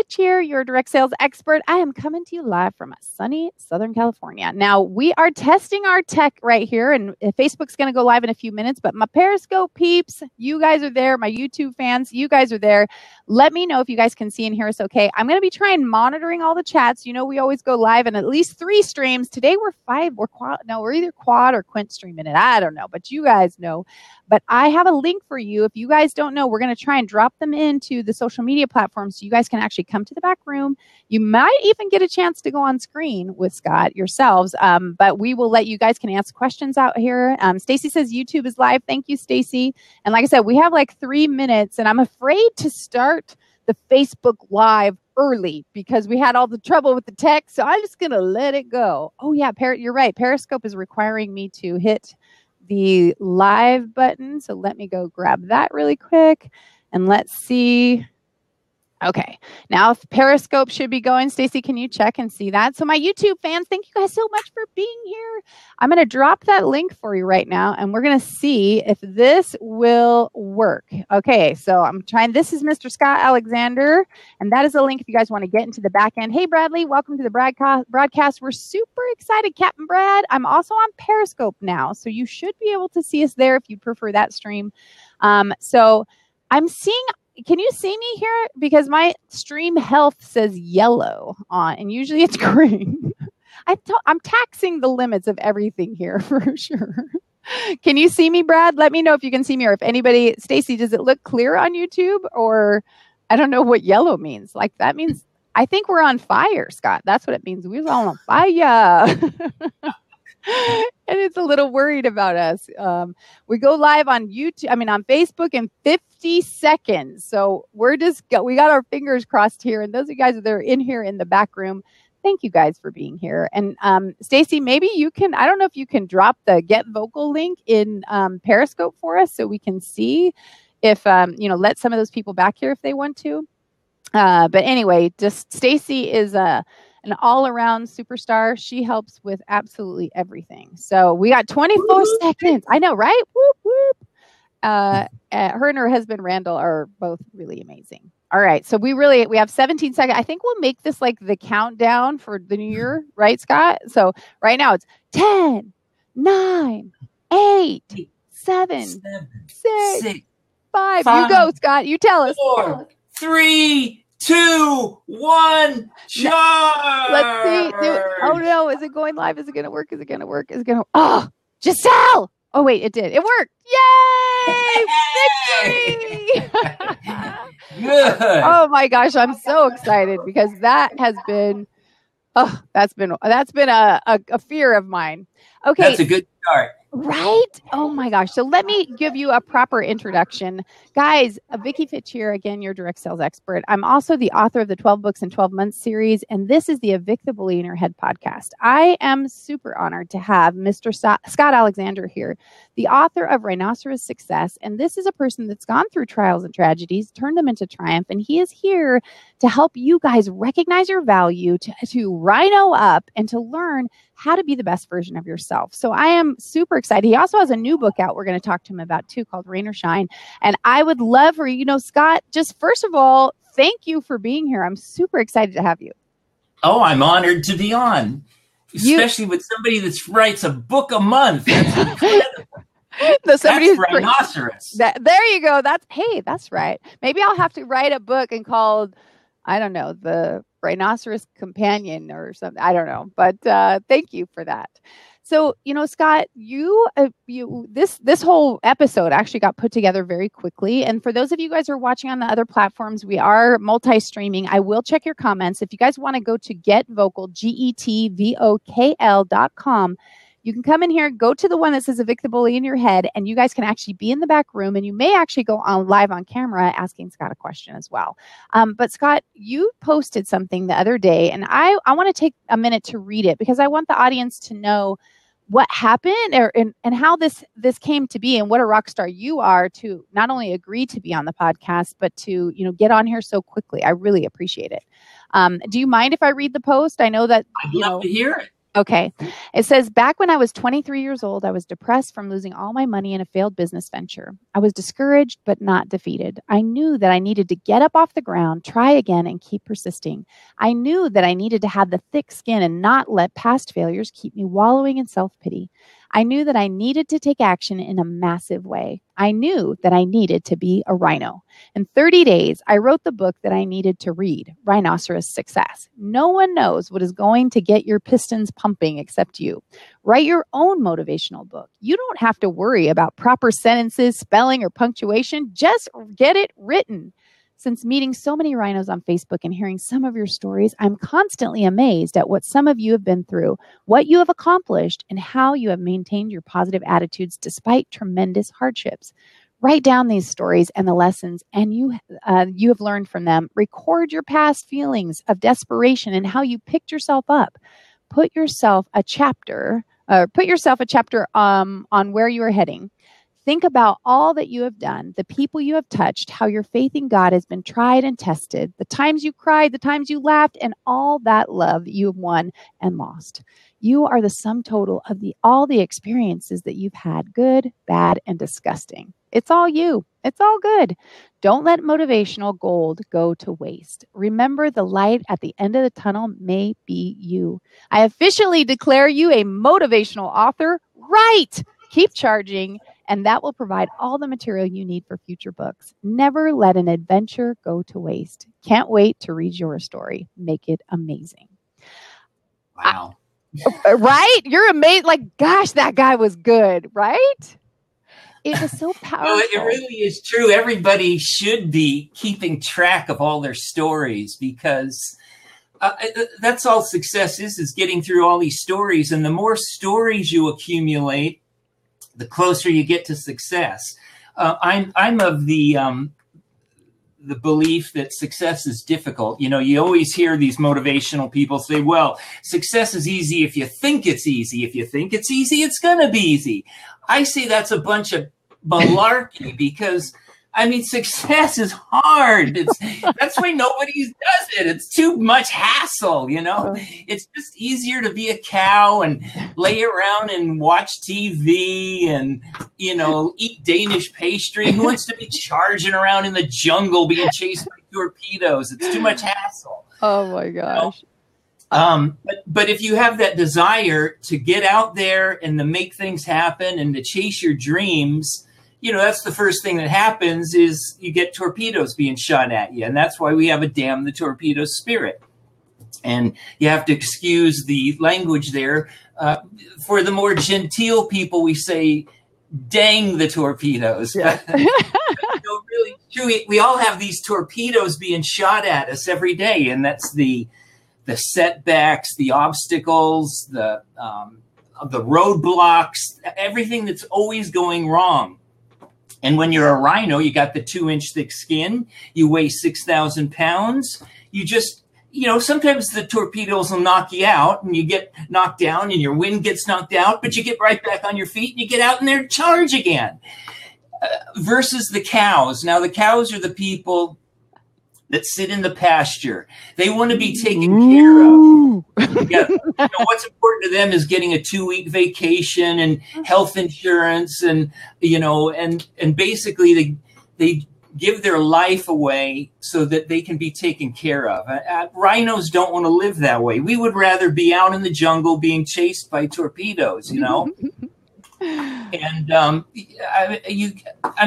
Fitch here, your direct sales expert. I am coming to you live from sunny Southern California. Now, we are testing our tech right here, and Facebook's going to go live in a few minutes, but my Periscope peeps, you guys are there. My YouTube fans, you guys are there. Let me know if you guys can see and hear us okay. I'm going to be trying monitoring all the chats. You know, we always go live in at least 3 streams. Today, we're either quad or quint streaming it. I don't know, but you guys know. But I have a link for you. If you guys don't know, we're going to try and drop them into the social media platforms so you guys can actually come to the back room. You might even get a chance to go on screen with Scott yourselves, but we will let you guys can ask questions out here. Stacy says YouTube is live. Thank you, Stacy. And like I said, we have like 3 minutes, and I'm afraid to start the Facebook Live early because we had all the trouble with the tech, so I'm just going to let it go. Oh, yeah, you're right. Periscope is requiring me to hit the live button, so let me go grab that really quick, and let's see. Okay, now Periscope should be going. Stacy, can you check and see that? So my YouTube fans, thank you guys so much for being here. I'm going to drop that link for you right now, and we're going to see if this will work. Okay, so I'm trying. This is Mr. Scott Alexander, and that is a link if you guys want to get into the back end. Hey, Bradley, welcome to the broadcast. We're super excited, Captain Brad. I'm also on Periscope now, so you should be able to see us there if you prefer that stream. So I'm seeing... Can you see me here? Because my stream health says yellow on, and usually it's green. I'm taxing the limits of everything here for sure. Can you see me, Brad? Let me know if you can see me, or if anybody, Stacy, does it look clear on YouTube? Or I don't know what yellow means. Like that means, I think we're on fire, Scott. That's what it means. We're all on fire. And it's a little worried about us. We go live on YouTube, on Facebook in 50 seconds. So we got our fingers crossed here. And those of you guys that are in here in the back room, thank you guys for being here. And Stacy, maybe you can, I don't know if you can drop the Get Vocal link in Periscope for us so we can see if, let some of those people back here if they want to. But anyway, just Stacy is an all-around superstar. She helps with absolutely everything. So we got 24 seconds. I know, right? Whoop, whoop. Her and her husband, Randall, are both really amazing. All right. So we have 17 seconds. I think we'll make this like the countdown for the new year, right, Scott? So right now it's 10, 9, 8, 7, 6, 5. You go, Scott. You tell us. 4, 3, 2, 1, charge! Let's see. Oh no, is it going live? Is it going to work? Oh, Giselle! Oh wait, it did. It worked. Yay! Victory! Good. Oh my gosh, I'm so excited because that has been, that's been a fear of mine. Okay. That's a good start. Right? Oh my gosh. So let me give you a proper introduction. Guys, Vicki Fitch here, again, your direct sales expert. I'm also the author of the 12 Books in 12 Months series, and this is the Evict the Bully in Your Head podcast. I am super honored to have Mr. Scott Alexander here, the author of Rhinoceros Success, and this is a person that's gone through trials and tragedies, turned them into triumph, and he is here to help you guys recognize your value, to rhino up, and to learn how to be the best version of yourself. So I am super excited. He also has a new book out we're going to talk to him about too, called Rain or Shine. And I would love for Scott, just first of all, thank you for being here. I'm super excited to have you. Oh, I'm honored to be on, especially with somebody that writes a book a month. That's incredible. That's Rhinoceros. There you go. That's right. Maybe I'll have to write a book and called, I don't know, the Rhinoceros Companion or something. I don't know, but thank you for that. So, Scott, this whole episode actually got put together very quickly. And for those of you guys who are watching on the other platforms, we are multi-streaming. I will check your comments. If you guys want to go to getvokal.com, you can come in here, go to the one that says Evict the Bully in Your Head, and you guys can actually be in the back room, and you may actually go on live on camera asking Scott a question as well. But Scott, you posted something the other day, and I want to take a minute to read it because I want the audience to know what happened and how this came to be, and what a rock star you are to not only agree to be on the podcast, but to get on here so quickly. I really appreciate it. Do you mind if I read the post? I know that I'd love to hear it. Okay. It says, back when I was 23 years old, I was depressed from losing all my money in a failed business venture. I was discouraged, but not defeated. I knew that I needed to get up off the ground, try again, and keep persisting. I knew that I needed to have the thick skin and not let past failures keep me wallowing in self-pity. I knew that I needed to take action in a massive way. I knew that I needed to be a rhino. In 30 days, I wrote the book that I needed to read, Rhinoceros Success. No one knows what is going to get your pistons pumping except you. Write your own motivational book. You don't have to worry about proper sentences, spelling, or punctuation. Just get it written. Since meeting so many rhinos on Facebook and hearing some of your stories, I'm constantly amazed at what some of you have been through, what you have accomplished, and how you have maintained your positive attitudes despite tremendous hardships. Write down these stories and the lessons and you have learned from them. Record your past feelings of desperation and how you picked yourself up. Put yourself a chapter on where you are heading. Think about all that you have done, the people you have touched, how your faith in God has been tried and tested, the times you cried, the times you laughed, and all that love that you have won and lost. You are the sum total of all the experiences that you've had, good, bad, and disgusting. It's all you. It's all good. Don't let motivational gold go to waste. Remember, the light at the end of the tunnel may be you. I officially declare you a motivational author. Write! Keep charging, and that will provide all the material you need for future books. Never let an adventure go to waste. Can't wait to read your story. Make it amazing. Wow. Right? You're amazed. Like, gosh, that guy was good, right? It was so powerful. Well, it really is true. Everybody should be keeping track of all their stories because that's all success is getting through all these stories. And the more stories you accumulate, the closer you get to success. I'm of the belief that success is difficult. You know, you always hear these motivational people say, well, success is easy if you think it's easy. If you think it's easy, it's going to be easy. I say that's a bunch of malarkey because, I mean, success is hard. That's why nobody does it. It's too much hassle, you know. It's just easier to be a cow and lay around and watch TV and, you know, eat Danish pastry. Who wants to be charging around in the jungle being chased by torpedoes? It's too much hassle. Oh, my gosh. You know? But if you have that desire to get out there and to make things happen and to chase your dreams, you know, that's the first thing that happens is you get torpedoes being shot at you. And that's why we have a damn the torpedo spirit. And you have to excuse the language there. For the more genteel people, we say, dang the torpedoes. Yeah. Really true. We all have these torpedoes being shot at us every day. And that's the setbacks, the obstacles, the roadblocks, everything that's always going wrong. And when you're a rhino, you got the 2-inch thick skin, you weigh 6,000 pounds. You just, you know, sometimes the torpedoes will knock you out and you get knocked down and your wind gets knocked out, but you get right back on your feet and you get out in there and charge again. Versus the cows. Now, the cows are the people that sit in the pasture. They want to be taken care of. Yeah. You know, what's important to them is getting a 2-week vacation and health insurance, and you know, and basically they give their life away so that they can be taken care of. Rhinos don't want to live that way. We would rather be out in the jungle being chased by torpedoes, you know. And I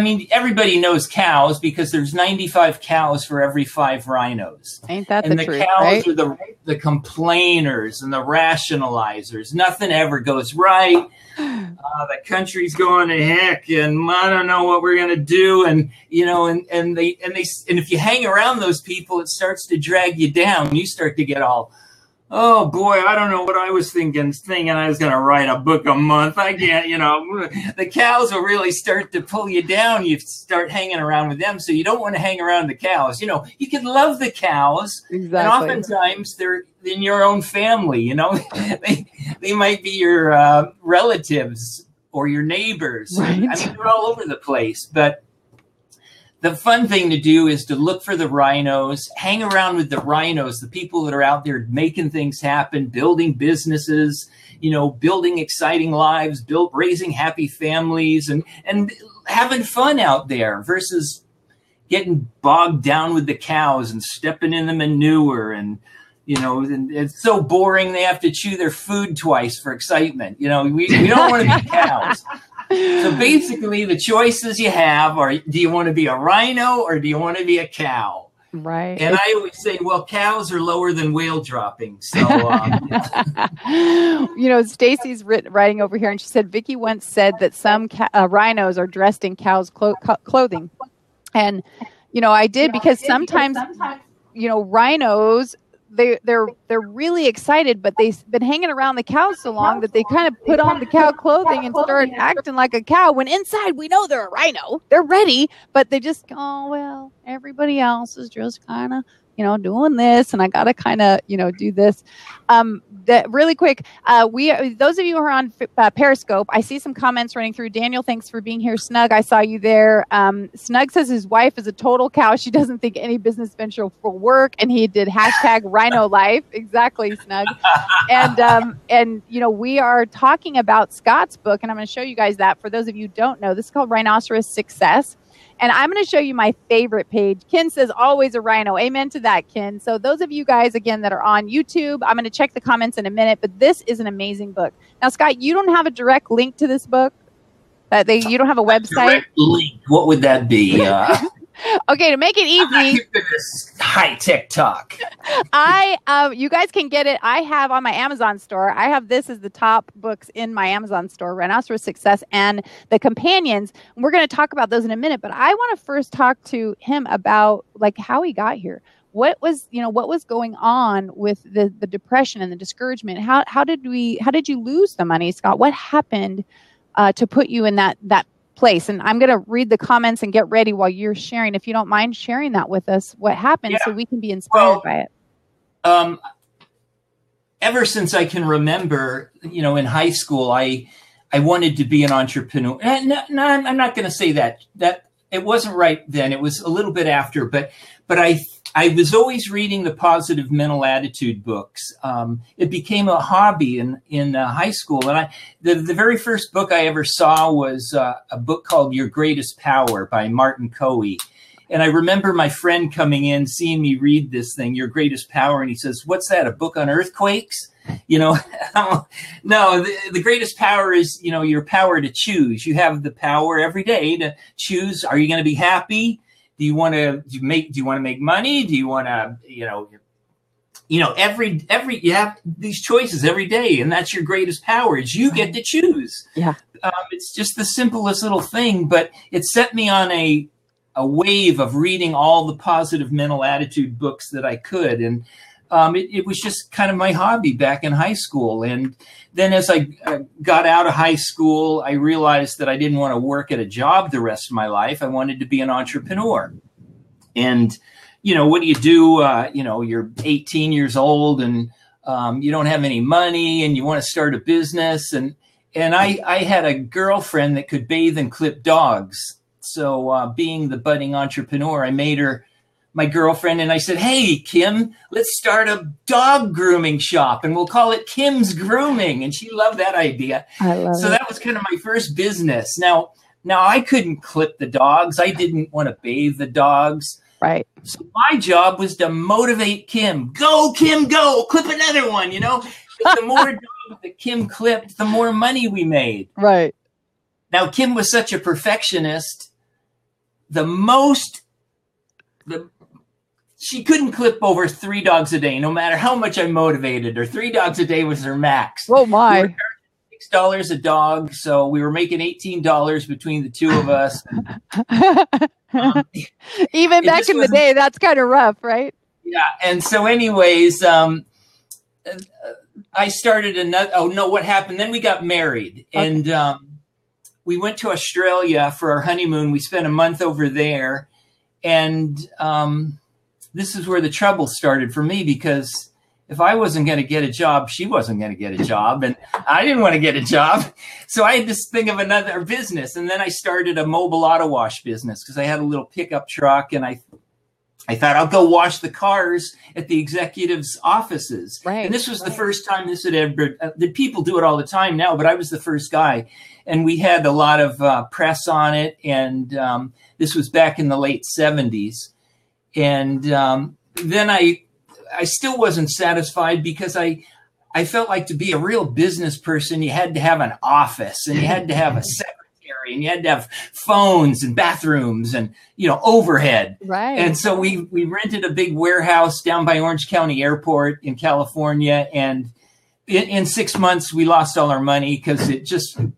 mean, everybody knows cows because there's 95 cows for every 5 rhinos. Ain't that and the truth? And the cows right? are the complainers and the rationalizers. Nothing ever goes right. The country's going to heck, and I don't know what we're gonna do. And you know, and if you hang around those people, it starts to drag you down. You start to get all, oh boy, I don't know what I was thinking I was going to write a book a month. I can't, you know, the cows will really start to pull you down. You start hanging around with them. So you don't want to hang around the cows. You know, you can love the cows. Exactly. And oftentimes they're in your own family, you know, they might be your relatives or your neighbors. Right. I mean, they're all over the place, but the fun thing to do is to look for the rhinos, hang around with the rhinos, the people that are out there making things happen, building businesses, building exciting lives, raising happy families, and having fun out there versus getting bogged down with the cows and stepping in the manure and it's so boring they have to chew their food twice for excitement. We don't want to be cows. So basically the choices you have are, do you want to be a rhino or do you want to be a cow? Right. And I always say, well, cows are lower than whale dropping. So, Stacy's writing over here, and she said, Vicki once said that some rhinos are dressed in cows' clothing. And, I did because sometimes, rhinos, they're really excited, but they've been hanging around the cows so long that they kind of put on the cow clothing and start acting like a cow when inside we know they're a rhino. They're ready, but they just, everybody else is just kind of, doing this, and I got to kind of, do this. Really quick, those of you who are on Periscope, I see some comments running through. Daniel, thanks for being here. Snug, I saw you there. Snug says his wife is a total cow. She doesn't think any business venture will work, and he did #Rhino Life. Exactly, Snug. And we are talking about Scott's book, and I'm going to show you guys that. For those of you who don't know, this is called Rhinoceros Success. And I'm going to show you my favorite page. Ken says, always a rhino. Amen to that, Ken. So those of you guys, again, that are on YouTube, I'm going to check the comments in a minute, but this is an amazing book. Now, Scott, you don't have a direct link to this book? You don't have a website? Direct link. What would that be? Okay, to make it easy, high-tech talk. You guys can get it. I have on my Amazon store. I have this as the top books in my Amazon store: Rhinoceros Success and the companions. And we're going to talk about those in a minute. But I want to first talk to him about how he got here. What was going on with the depression and the discouragement? How did you lose the money, Scott? What happened to put you in that place? And I'm going to read the comments and get ready while you're sharing. If you don't mind sharing that with us, what happened, so we can be inspired by it. Ever since I can remember, in high school, I wanted to be an entrepreneur. No, I'm not going to say that it wasn't right then. It was a little bit after, but I was always reading the positive mental attitude books. It became a hobby in high school. And the very first book I ever saw was a book called Your Greatest Power by Martin Coe. And I remember my friend coming in, seeing me read this thing, Your Greatest Power. And he says, what's that, a book on earthquakes? No, the greatest power is, your power to choose. You have the power every day to choose. Are you going to be happy? Do you want to make money? Do you want to, you have these choices every day, and that's your greatest power is you get to choose. Yeah. It's just the simplest little thing, but it set me on a wave of reading all the positive mental attitude books that I could. And it was just kind of my hobby back in high school. And then as I got out of high school, I realized that I didn't want to work at a job the rest of my life. I wanted to be an entrepreneur. And, what do? You're 18 years old and you don't have any money and you want to start a business. And I had a girlfriend that could bathe and clip dogs. So being the budding entrepreneur, I made her my girlfriend, and I said, hey, Kim, let's start a dog grooming shop, and we'll call it Kim's Grooming. And she loved that idea. So that was kind of my first business. Now I couldn't clip the dogs. I didn't want to bathe the dogs. Right. So my job was to motivate Kim. Go, Kim, go. Clip another one, But the more dogs that Kim clipped, the more money we made. Right. Now, Kim was such a perfectionist. She couldn't clip over 3 dogs a day, no matter how much I motivated her. 3 dogs a day was her max. Oh, my. We were charging $6 a dog, so we were making $18 between the two of us. Even back in the day, that's kind of rough, right? Yeah, and so anyways, I started another. Oh, no, what happened? Then we got married, and we went to Australia for our honeymoon. We spent a month over there, and this is where the trouble started for me, because if I wasn't going to get a job, she wasn't going to get a job, and I didn't want to get a job. So I had to think of another business. And then I started a mobile auto wash business because I had a little pickup truck, and I thought I'll go wash the cars at the executives' offices. Right. And this was the first time this had ever, the people do it all the time now, but I was the first guy. And we had a lot of press on it. And this was back in the late 70s. And then I still wasn't satisfied because I felt like to be a real business person, you had to have an office and you had to have a secretary and you had to have phones and bathrooms and, overhead. Right. And so we rented a big warehouse down by Orange County Airport in California. And in 6 months, we lost all our money because it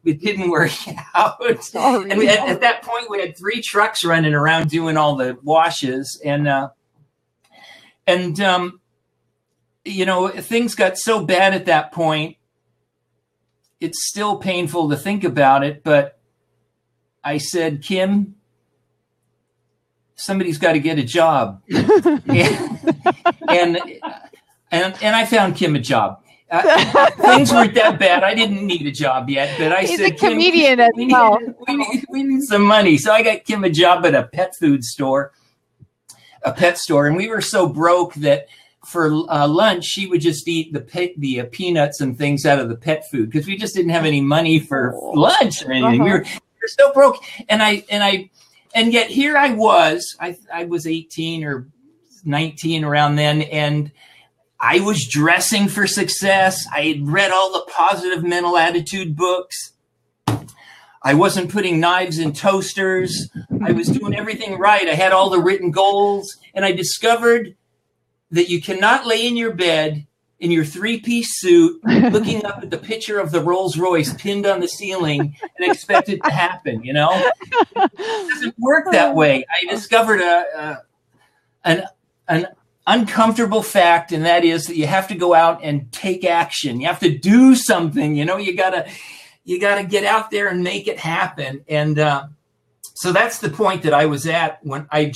didn't work out. Sorry. And at that point, we had 3 trucks running around doing all the washes. And things got so bad at that point, it's still painful to think about it. But I said, Kim, somebody's got to get a job. and I found Kim a job. Things weren't that bad. I didn't need a job yet, but I He's said, a comedian as well. We need some money. So I got Kim a job at a pet store. And we were so broke that for lunch, she would just eat the peanuts and things out of the pet food because we just didn't have any money for lunch or anything. We were so broke. And yet here I was 18 or 19 around then. And I was dressing for success. I had read all the positive mental attitude books. I wasn't putting knives in toasters. I was doing everything right. I had all the written goals. And I discovered that you cannot lay in your bed in your 3-piece suit, looking up at the picture of the Rolls Royce pinned on the ceiling and expect it to happen, It doesn't work that way. I discovered an uncomfortable fact, and that is that you have to go out and take action. You have to do something, you gotta get out there and make it happen. And so that's the point that I was at when I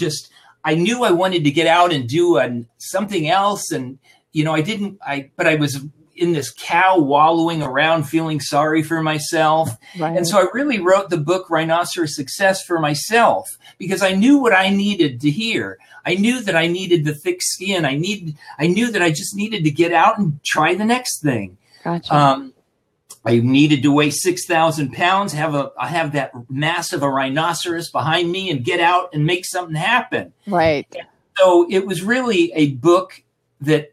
knew I wanted to get out and do something else. And, but I was in this cow wallowing around feeling sorry for myself. Right. And so I really wrote the book Rhinoceros Success for myself because I knew what I needed to hear. I knew that I needed the thick skin. I knew that I just needed to get out and try the next thing. Gotcha. I needed to weigh 6,000 pounds, have that mass of a rhinoceros behind me and get out and make something happen. Right. So it was really a book that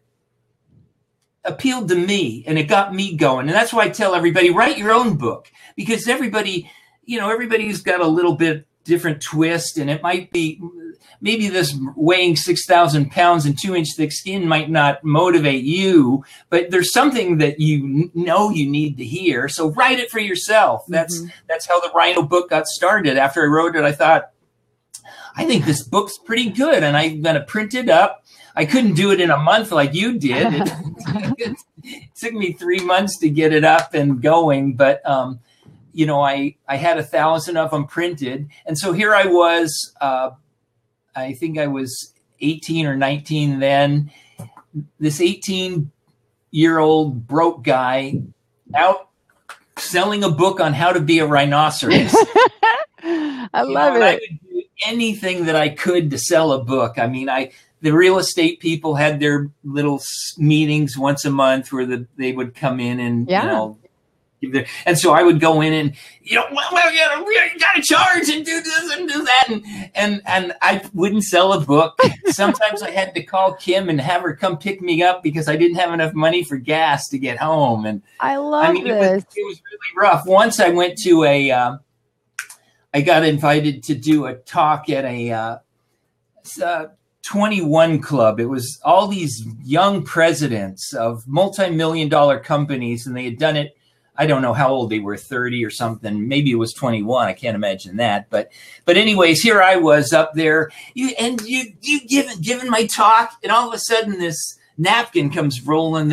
appealed to me and it got me going. And that's why I tell everybody, write your own book because everybody's got a little bit different twist, and it might be maybe this weighing 6,000 pounds and 2-inch thick skin might not motivate you, but there's something that you need to hear. So write it for yourself. That's how the Rhino book got started. After I wrote it, I thought, I think this book's pretty good, and I'm going to print it up. I couldn't do it in a month like you did. It took me 3 months to get it up and going, but I had 1,000 of them printed. And so here I was, I think I was 18 or 19 then, this 18-year-old broke guy out selling a book on how to be a rhinoceros. I love it. I would do anything that I could to sell a book. I mean, the real estate people had their little meetings once a month where they would come in and, and so I would go in and, you got to charge and do this and do that. And I wouldn't sell a book. Sometimes I had to call Kim and have her come pick me up because I didn't have enough money for gas to get home. And I love this. It was really rough. Once I went to I got invited to do a talk at a 21 club. It was all these young presidents of multi-million-dollar companies, and they had done it. I don't know how old they were, 30 or something. Maybe it was 21. I can't imagine that. But anyways, here I was up there, you giving my talk, and all of a sudden this napkin comes thrown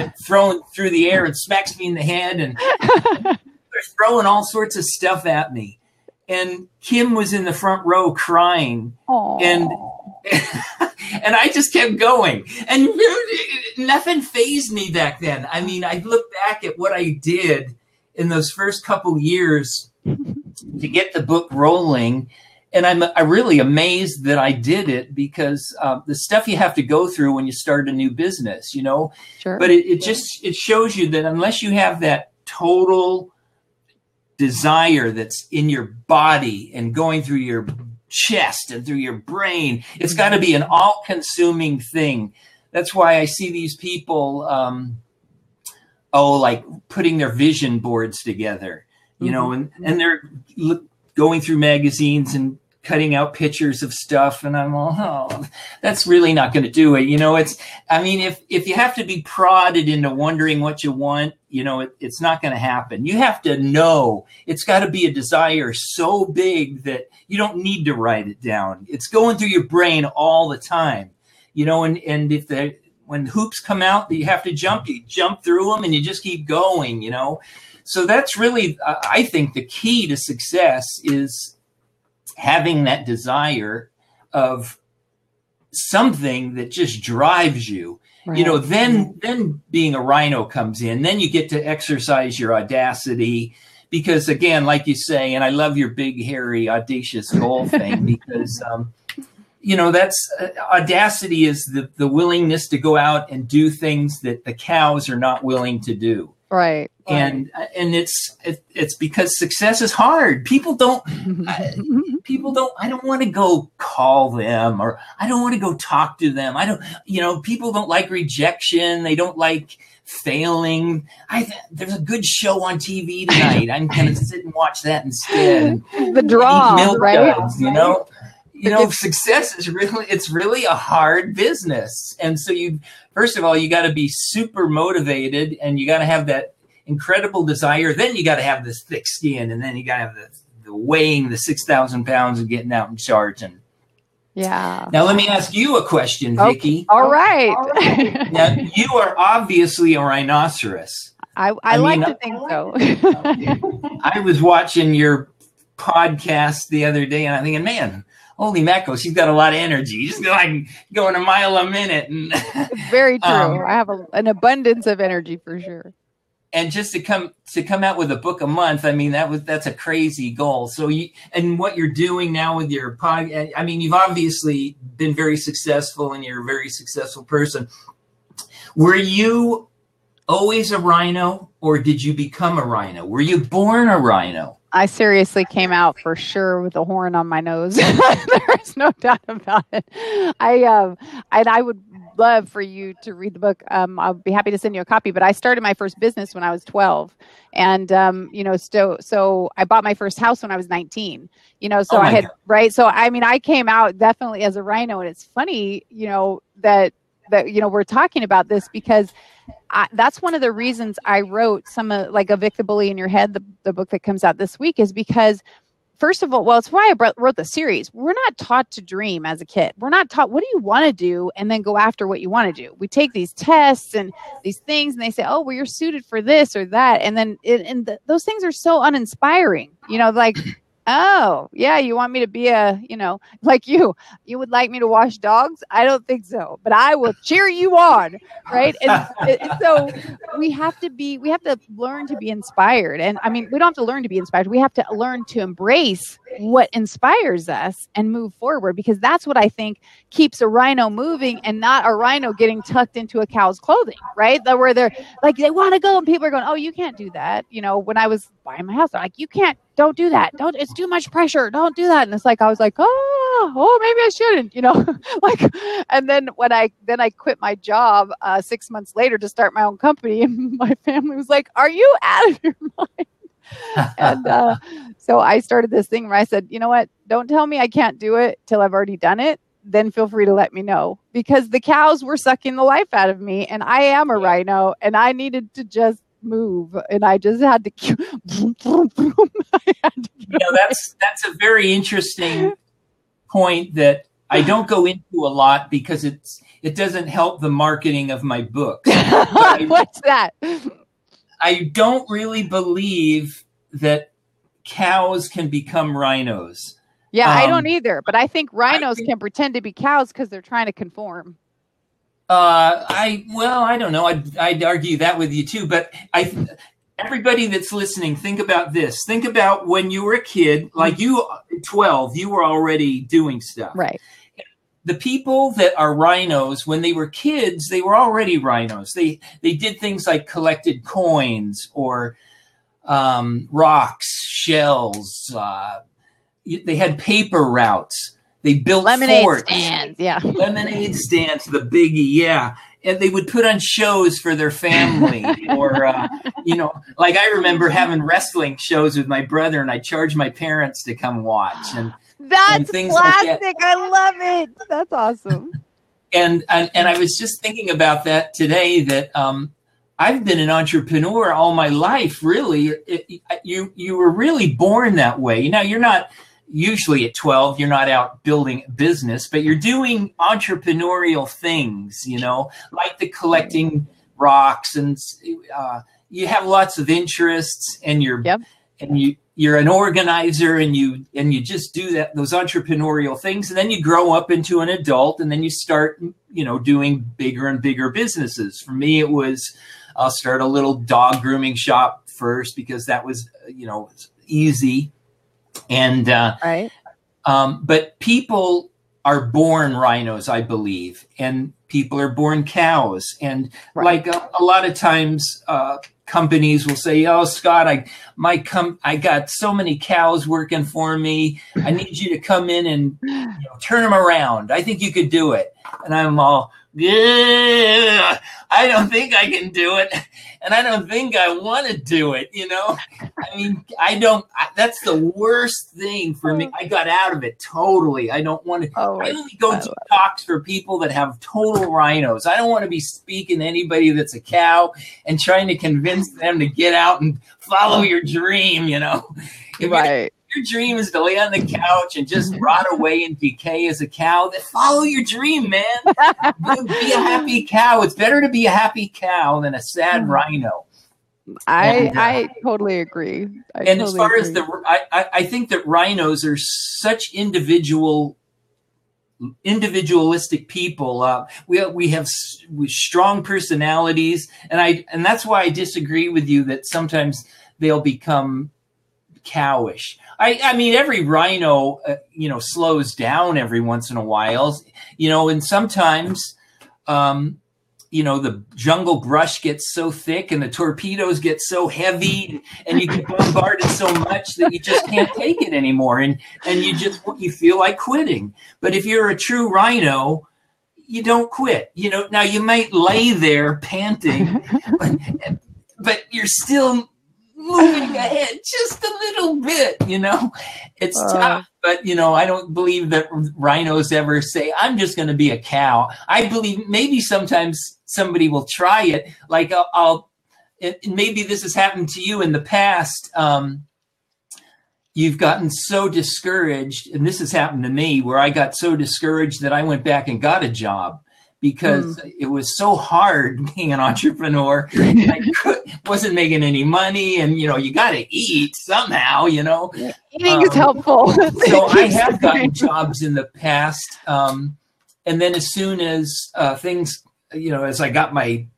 through the air and smacks me in the head, and they're throwing all sorts of stuff at me. And Kim was in the front row crying. Aww. And I just kept going, and nothing fazed me back then. I mean, I look back at what I did in those first couple years to get the book rolling, and I'm really amazed that I did it, because the stuff you have to go through when you start a new business, you know. Sure. But it shows you that unless you have that total desire that's in your body and going through your chest and through your brain, it's got to be an all-consuming thing. That's why I see these people, like putting their vision boards together, you know, and they're going through magazines and cutting out pictures of stuff. And I'm all, oh, that's really not going to do it. You know, I mean, if you have to be prodded into wondering what you want, you know, it's not going to happen. You have to know. It's got to be a desire so big that you don't need to write it down. It's going through your brain all the time, you know, and when hoops come out that you have to jump, you jump through them and you just keep going, you know. So that's really, I think, the key to success is having that desire of something that just drives you. Right. You know, then being a rhino comes in. Then you get to exercise your audacity, because again, like you say, and I love your big, hairy, audacious goal thing, because you know, that's audacity is the willingness to go out and do things that the cows are not willing to do. Right. And it's because success is hard. People don't, I don't want to go call them, or I don't want to go talk to them. People don't like rejection. They don't like failing. There's a good show on TV tonight. I'm going to sit and watch that instead. The draw, right? Duds, you know? You know, success is really a hard business. And so first of all, you got to be super motivated, and you got to have that incredible desire. Then you got to have this thick skin, and then you got to have the weighing the 6,000 pounds and getting out and charging. Yeah. Now let me ask you a question, Vicki. All right. Now you are obviously a rhinoceros. I like to think so. I was watching your podcast the other day, and I'm thinking, man, holy mackerel, she's got a lot of energy. She's like going a mile a minute. And it's very true. I have an abundance of energy for sure. And just to come out with a book a month, I mean, that's a crazy goal. So and what you're doing now with your podcast, I mean, you've obviously been very successful, and you're a very successful person. Were you always a rhino, or did you become a rhino? Were you born a rhino? I seriously came out for sure with a horn on my nose. There's no doubt about it. I would love for you to read the book. I'll be happy to send you a copy, but I started my first business when I was 12. And, so I bought my first house when I was 19, so So, I mean, I came out definitely as a rhino, and it's funny, that we're talking about this, because that's one of the reasons I wrote like Evict the Bully in Your Head, the book that comes out this week, is because, first of all, it's why I wrote the series. We're not taught to dream as a kid. We're not taught, what do you want to do? And then go after what you want to do. We take these tests and these things, and they say, oh, well, you're suited for this or that. And then those things are so uninspiring, like, oh, yeah, you want me to be like you would like me to wash dogs? I don't think so, but I will cheer you on. Right. And so we have to learn to be inspired. And I mean, we don't have to learn to be inspired. We have to learn to embrace what inspires us and move forward, because that's what I think keeps a rhino moving, and not a rhino getting tucked into a cow's clothing. Right. Where they're like, they want to go, and people are going, oh, you can't do that. When I was buying my house, they're like, don't do that. It's too much pressure. Don't do that. And it's like, I was like, oh, maybe I shouldn't, and then when I quit my job 6 months later to start my own company, and my family was like, are you out of your mind? And so I started this thing where I said, you know what? Don't tell me I can't do it till I've already done it. Then feel free to let me know, because the cows were sucking the life out of me, and I am a rhino, and I needed to just move, and I just had to that's a very interesting point that I don't go into a lot, because it doesn't help the marketing of my books. What's that? I don't really believe that cows can become rhinos. Yeah, I don't either. But I think rhinos think, can pretend to be cows because they're trying to conform. I don't know. I'd argue that with you too. But everybody that's listening, think about this. Think about when you were a kid, like 12, you were already doing stuff. Right. The people that are rhinos, when they were kids, they were already rhinos. They did things like collected coins or rocks, shells. They had paper routes. They built lemonade forts. Stands, yeah. Lemonade stands, the biggie, yeah. And they would put on shows for their family, or like I remember having wrestling shows with my brother, and I charged my parents to come watch, and that's things classic. like that. I love it. That's awesome. And I was just thinking about that today. That I've been an entrepreneur all my life. Really, you were really born that way. You're not. Usually at 12, you're not out building a business, but you're doing entrepreneurial things, like the collecting rocks, and you have lots of interests, and you're an organizer, and you just do those entrepreneurial things, and then you grow up into an adult, and then you start, doing bigger and bigger businesses. For me, it was, I'll start a little dog grooming shop first because that was, easy. And right. But people are born rhinos, I believe, and people are born cows. And like a lot of times, companies will say, "Oh, Scott, I got so many cows working for me. I need you to come in and turn them around. I think you could do it." And I'm all, "Yeah, I don't think I can do it. And I don't think I want to do it." I mean, that's the worst thing for me. I got out of it totally. I don't want to, I only go to talks for people that have total rhinos. I don't want to be speaking to anybody that's a cow and trying to convince them to get out and follow your dream, If your dream is to lay on the couch and just rot away and decay as a cow, then follow your dream, man. Be a happy cow. It's better to be a happy cow than a sad rhino. I totally agree. As far as I think that rhinos are such individualistic people. We have strong personalities, and that's why I disagree with you that sometimes they'll become cowish. I mean, every rhino, slows down every once in a while, and sometimes, the jungle brush gets so thick and the torpedoes get so heavy and you get bombarded so much that you just can't take it anymore. And you feel like quitting. But if you're a true rhino, you don't quit. Now you might lay there panting, but you're still moving ahead just a little bit, it's tough, but I don't believe that rhinos ever say, "I'm just going to be a cow." I believe maybe sometimes somebody will try it. Like maybe this has happened to you in the past. You've gotten so discouraged, and this has happened to me, where I got so discouraged that I went back and got a job. Because it was so hard being an entrepreneur. I wasn't making any money, and you got to eat somehow. Eating is helpful. So I have gotten jobs in the past, and then as soon as things, as I got my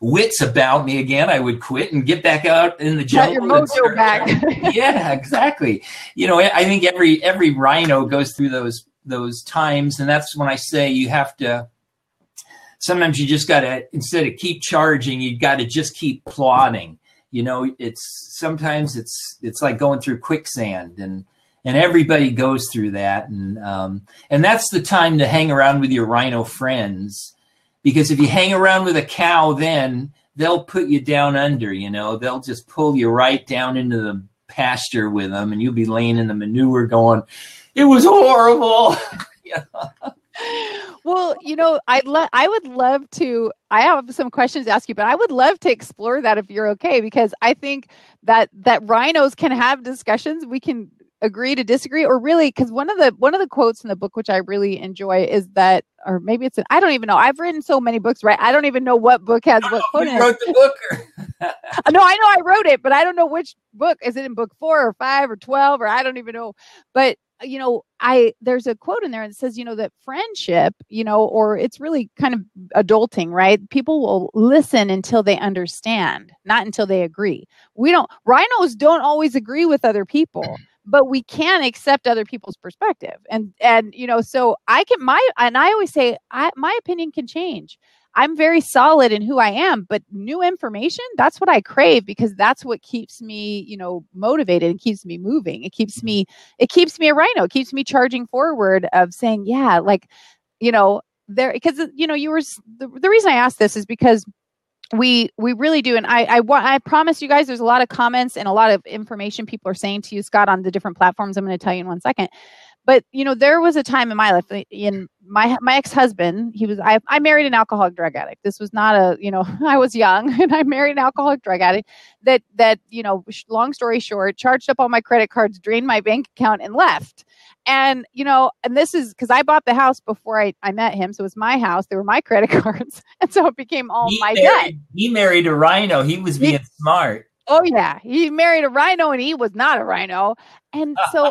wits about me again, I would quit and get back out in the jungle. Got your mojo back. Yeah, exactly. I think every rhino goes through those times, and that's when I say you have to, sometimes you just got to, instead of keep charging, you got to just keep plodding. Sometimes it's like going through quicksand, and everybody goes through that, and that's the time to hang around with your rhino friends, because if you hang around with a cow, then they'll put you down under. They'll just pull you right down into the pasture with them, and you'll be laying in the manure going, "It was horrible." Well, I would love to, I have some questions to ask you, but I would love to explore that if you're okay, because I think that rhinos can have discussions. We can agree to disagree, or really, because one of the quotes in the book, which I really enjoy, is that, or maybe I don't even know. I've written so many books, right? I don't even know what book has what quote in it. Who wrote the book? No, I know I wrote it, but I don't know which book. Is it in book 4 or 5 or 12 or I don't even know. But there's a quote in there that says, that friendship, or it's really kind of adulting, right? People will listen until they understand, not until they agree. Rhinos don't always agree with other people, but we can accept other people's perspective. And so I always say, my opinion can change. I'm very solid in who I am, but new information, that's what I crave, because that's what keeps me, motivated and keeps me moving. It keeps me a rhino. It keeps me charging forward of saying, yeah, there, because, the reason I asked this is because we really do. And I promise you guys, there's a lot of comments and a lot of information people are saying to you, Scott, on the different platforms. I'm going to tell you in 1 second. But, there was a time in my life, in my ex-husband, I married an alcoholic drug addict. This was not I was young and I married an alcoholic drug addict that, long story short, charged up all my credit cards, drained my bank account and left. And, and this is because I bought the house before I met him. So it was my house. There were my credit cards. And so it became all my debt. He married a rhino. He was being smart. Oh, yeah. He married a rhino and he was not a rhino. And so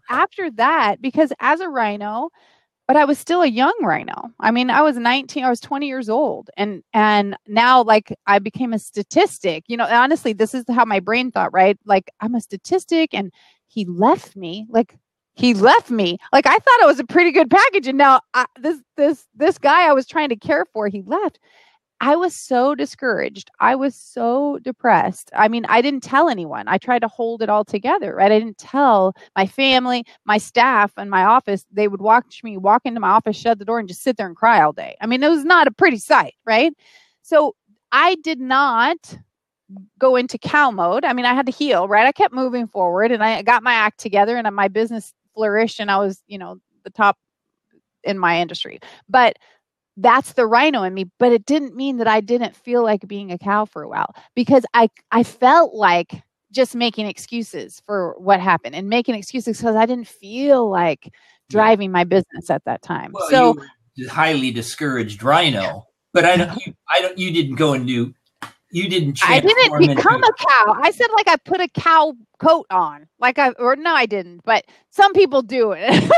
after that, because as a rhino, but I was still a young rhino. I mean, I was 19, I was 20 years old. And now I became a statistic, honestly, this is how my brain thought, right? Like I'm a statistic and he left me. Like I thought it was a pretty good package. And now this guy I was trying to care for, he left. I was so discouraged. I was so depressed. I mean, I didn't tell anyone. I tried to hold it all together, right? I didn't tell my family, my staff, and my office. They would watch me walk into my office, shut the door, and just sit there and cry all day. I mean, it was not a pretty sight, right? So I did not go into cow mode. I mean, I had to heal, right? I kept moving forward and I got my act together and my business flourished and I was, the top in my industry. But that's the rhino in me, but it didn't mean that I didn't feel like being a cow for a while, because I felt like just making excuses for what happened and making excuses because I didn't feel like driving my business at that time. Well, so you were highly discouraged rhino, but you didn't go into, you didn't. I didn't become a cow. I said I put a cow coat on, no, I didn't, but some people do it.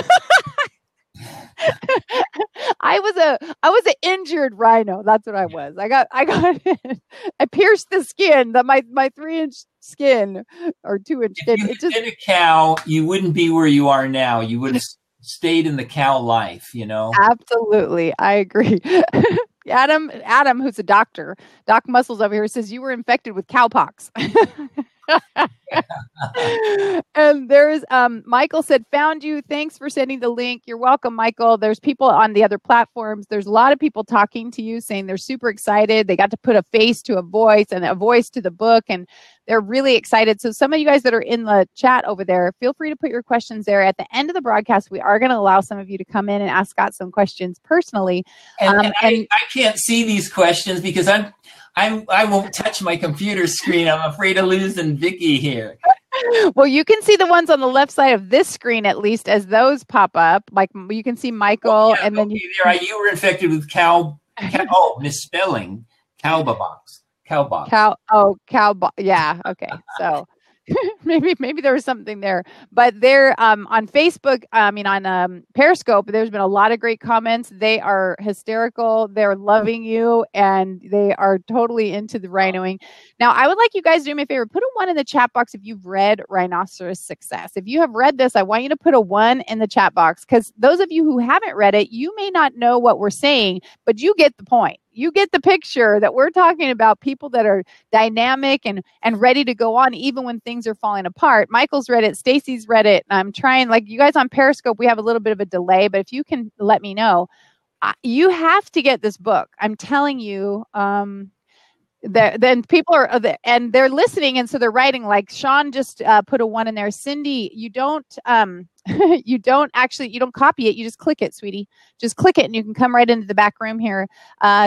I was an injured rhino. That's what I was. I pierced the skin, my 3-inch skin or 2-inch skin. If you had been a cow, you wouldn't be where you are now. You would have stayed in the cow life, Absolutely. I agree. Adam, who's a doctor, Doc Muscles over here, says you were infected with cowpox. And there's Michael said, found you. Thanks for sending the link. You're welcome, Michael. There's people on the other platforms. There's a lot of people talking to you saying they're super excited. They got to put a face to a voice and a voice to the book, and they're really excited. So some of you guys that are in the chat over there, feel free to put your questions there. At the end of the broadcast, we are going to allow some of you to come in and ask Scott some questions personally. And I can't see these questions because I won't touch my computer screen. I'm afraid of losing Vicki here. Well, you can see the ones on the left side of this screen, at least, as those pop up. Like you can see Michael, and then you were infected with misspelling cowbox. Yeah. Okay. So maybe there was something there, but they're on Facebook. On Periscope, there's been a lot of great comments. They are hysterical. They're loving you, and they are totally into the rhinoing. Now, I would like you guys to do me a favor. Put a 1 in the chat box if you've read Rhinoceros Success. If you have read this, I want you to put a 1 in the chat box, because those of you who haven't read it, you may not know what we're saying, but you get the point. You get the picture that we're talking about people that are dynamic and ready to go on even when things are falling apart. Michael's read it. Stacy's read it. I'm trying, you guys on Periscope, we have a little bit of a delay, but if you can let me know, you have to get this book. I'm telling you, then people are, and they're listening. And so they're writing, like Sean just put a 1 in there. Cindy, you don't, You don't copy it. You just click it, sweetie. Just click it and you can come right into the back room here.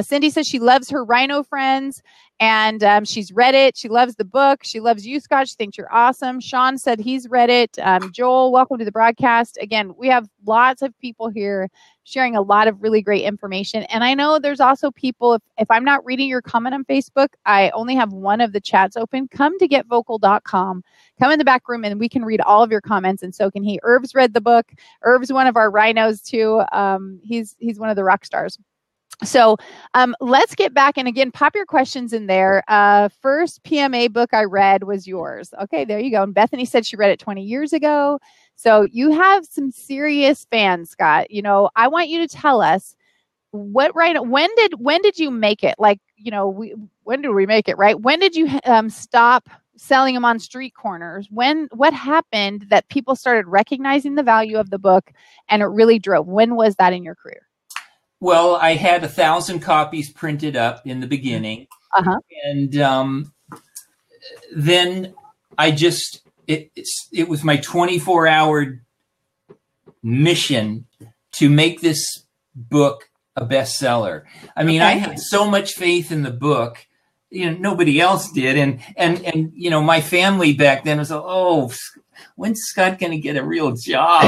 Cindy says she loves her Rhino friends and she's read it. She loves the book. She loves you, Scott. She thinks you're awesome. Sean said he's read it. Joel, welcome to the broadcast. Again, we have lots of people here sharing a lot of really great information. And I know there's also people, if I'm not reading your comment on Facebook, I only have one of the chats open. Come to getvocal.com. Come in the back room and we can read all of your comments, and so can he. Irv's read the book. Irv's one of our rhinos too. He's one of the rock stars. So let's get back, and again, pop your questions in there. First PMA book I read was yours. Okay, there you go. And Bethany said she read it 20 years ago. So you have some serious fans, Scott. You know, I want you to tell us when did you make it? Like, you know, when did we make it, right? When did you stop selling them on street corners? What happened that people started recognizing the value of the book and it really drove? When was that in your career? Well, I had 1,000 copies printed up in the beginning. And then I just, it was my 24-hour mission to make this book a bestseller. I mean, I had so much faith in the book, you know, nobody else did. And you know, my family back then was like, oh, when's Scott going to get a real job?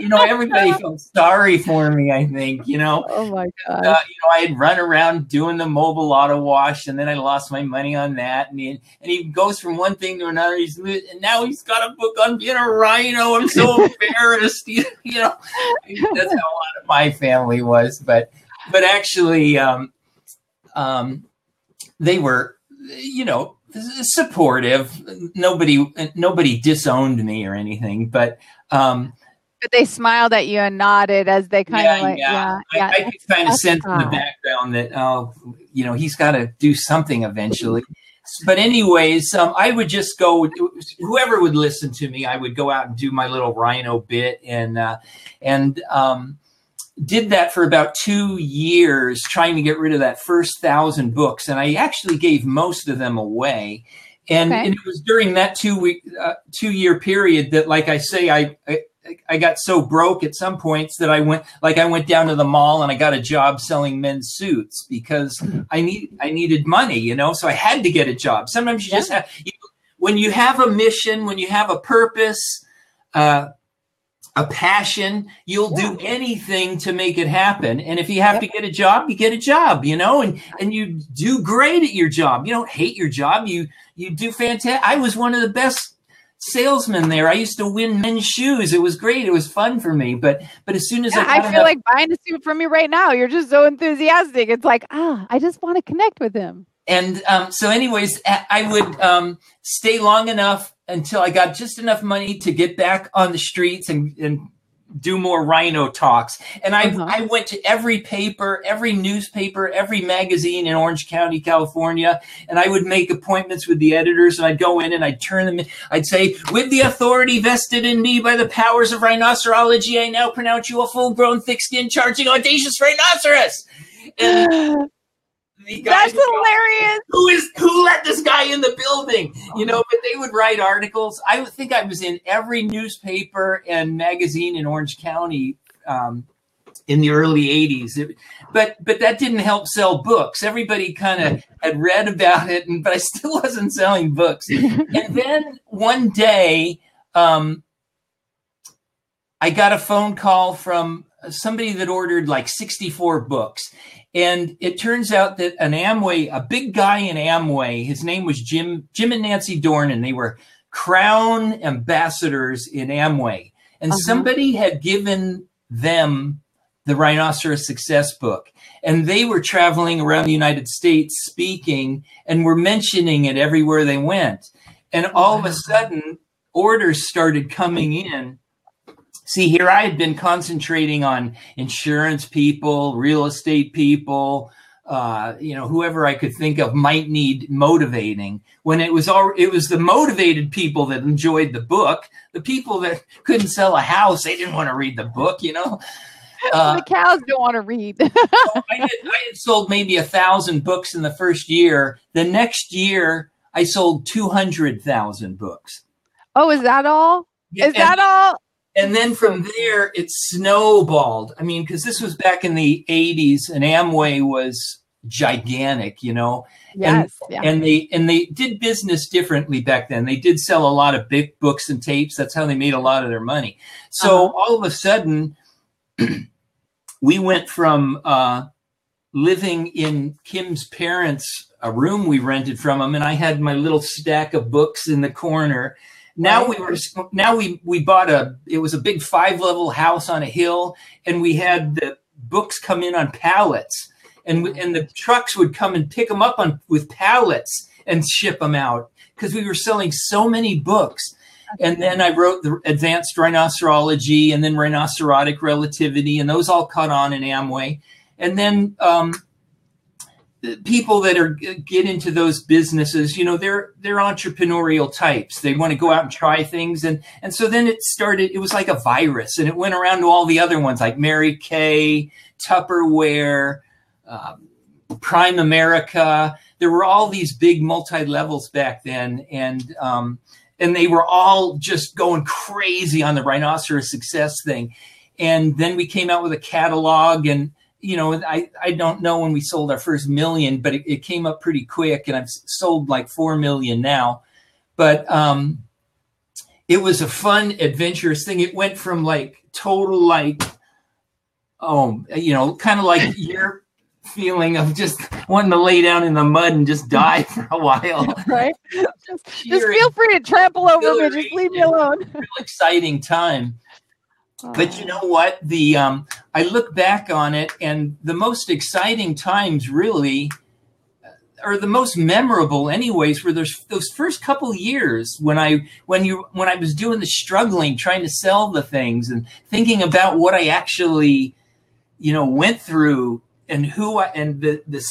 You know, everybody felt sorry for me, I think, you know. Oh my God. You know, I had run around doing the mobile auto wash, and then I lost my money on that. And he goes from one thing to another. And now he's got a book on being a rhino. I'm so embarrassed. You know, that's how a lot of my family was. But actually, they were, you know, supportive. Nobody disowned me or anything, but they smiled at you and nodded as they kind of like, I could kind of sense in the background that, oh, you know, he's got to do something eventually. But anyways, I would just go, whoever would listen to me, I would go out and do my little rhino bit and did that for about 2 years, trying to get rid of that first 1,000 books. And I actually gave most of them away. And it was during that 2-year period that, like I say, I got so broke at some points that I went down to the mall and I got a job selling men's suits because I needed money, you know, so I had to get a job. Sometimes you just have, when you have a mission, when you have a purpose, a passion, you'll do anything to make it happen. And if you have to get a job, you get a job, you know, and you do great at your job. You don't hate your job. You do fantastic. I was one of the best salesmen there. I used to win men's shoes. It was great. It was fun for me. But as soon as I feel like buying a suit from you right now, you're just so enthusiastic. It's like, I just want to connect with him. And so anyways, I would stay long enough until I got just enough money to get back on the streets and do more rhino talks. And I went to every paper, every newspaper, every magazine in Orange County, California, and I would make appointments with the editors, and I'd go in and I'd turn them in. I'd say, with the authority vested in me by the powers of rhinocerology, I now pronounce you a full-grown, thick-skinned, charging, audacious rhinoceros. And that's hilarious. Who let this guy in the building? You know, but they would write articles. I think I was in every newspaper and magazine in Orange County in the early 80s. But that didn't help sell books. Everybody kind of had read about it, but I still wasn't selling books. And then one day, I got a phone call from somebody that ordered like 64 books. And it turns out that a big guy in Amway, his name was Jim and Nancy Dornan. They were Crown ambassadors in Amway. And somebody had given them the Rhinoceros Success book. And they were traveling around the United States speaking and were mentioning it everywhere they went. And all of a sudden, orders started coming in. See, here I had been concentrating on insurance people, real estate people, you know, whoever I could think of might need motivating. When it was the motivated people that enjoyed the book. The people that couldn't sell a house, they didn't want to read the book, you know. The cows don't want to read. So I had sold maybe 1,000 books in the first year. The next year, I sold 200,000 books. Oh, is that all? Is that all? And then from there, it snowballed. I mean, because this was back in the 80s, and Amway was gigantic, you know. Yes, and they did business differently back then. They did sell a lot of big books and tapes. That's how they made a lot of their money. So all of a sudden, we went from living in Kim's parents' a room we rented from him, and I had my little stack of books in the corner. Now we bought it was a big 5-level house on a hill, and we had the books come in on pallets, and the trucks would come and pick them up with pallets and ship them out because we were selling so many books. And then I wrote the Advanced Rhinocerology and then Rhinocerotic Relativity, and those all caught on in Amway. And then people that get into those businesses, you know, they're entrepreneurial types. They want to go out and try things. And so then it was like a virus, and it went around to all the other ones like Mary Kay, Tupperware, Prime America. There were all these big multi-levels back then. And they were all just going crazy on the Rhinoceros Success thing. And then we came out with a catalog, and, you know, I don't know when we sold our first million, but it came up pretty quick, and I've sold like 4 million now. But it was a fun, adventurous thing. It went from like total, like, you know, kind of like your feeling of just wanting to lay down in the mud and just die for a while. Right. Just feel free to trample over me. Just leave me alone. Real exciting time. But you know what? I look back on it, and the most exciting times really, or the most memorable anyways, were those first couple years when I was doing the struggling, trying to sell the things and thinking about what I actually, you know, went through, and the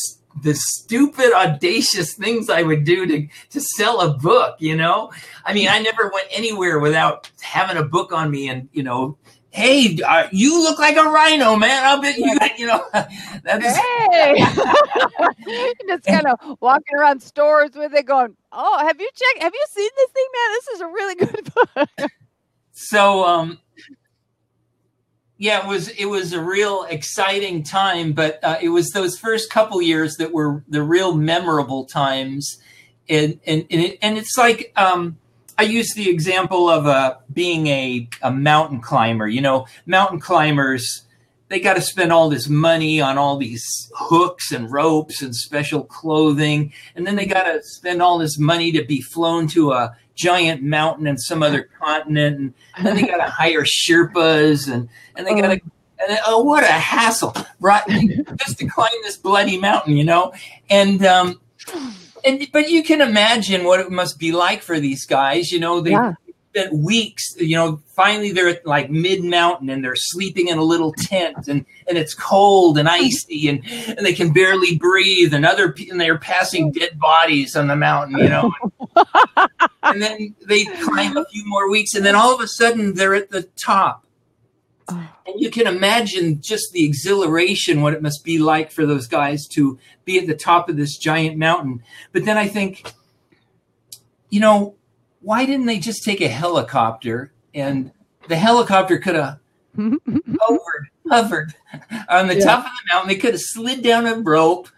stupid, audacious things I would do to sell a book, you know? I mean, I never went anywhere without having a book on me and, you know, hey, you look like a rhino, man. I'll bet you know. Hey! Just kind of walking around stores with it going, oh, have you seen this thing, man? This is a really good book. So, yeah, it was a real exciting time, but it was those first couple years that were the real memorable times, and it's like I use the example of being a mountain climber. You know, mountain climbers, they got to spend all this money on all these hooks and ropes and special clothing, and then they got to spend all this money to be flown to a giant mountain in some other continent, and then they got to hire Sherpas, and they got to, oh, what a hassle, right? Just to climb this bloody mountain, you know? But you can imagine what it must be like for these guys, you know, they spent weeks, you know, finally they're at like mid-mountain, and they're sleeping in a little tent, and it's cold and icy, and they can barely breathe, and they're passing dead bodies on the mountain, you know. And then they climb a few more weeks, and then all of a sudden they're at the top. And you can imagine just the exhilaration, what it must be like for those guys to be at the top of this giant mountain. But then I think, you know, why didn't they just take a helicopter, and the helicopter could have hovered on the top of the mountain. They could have slid down a rope,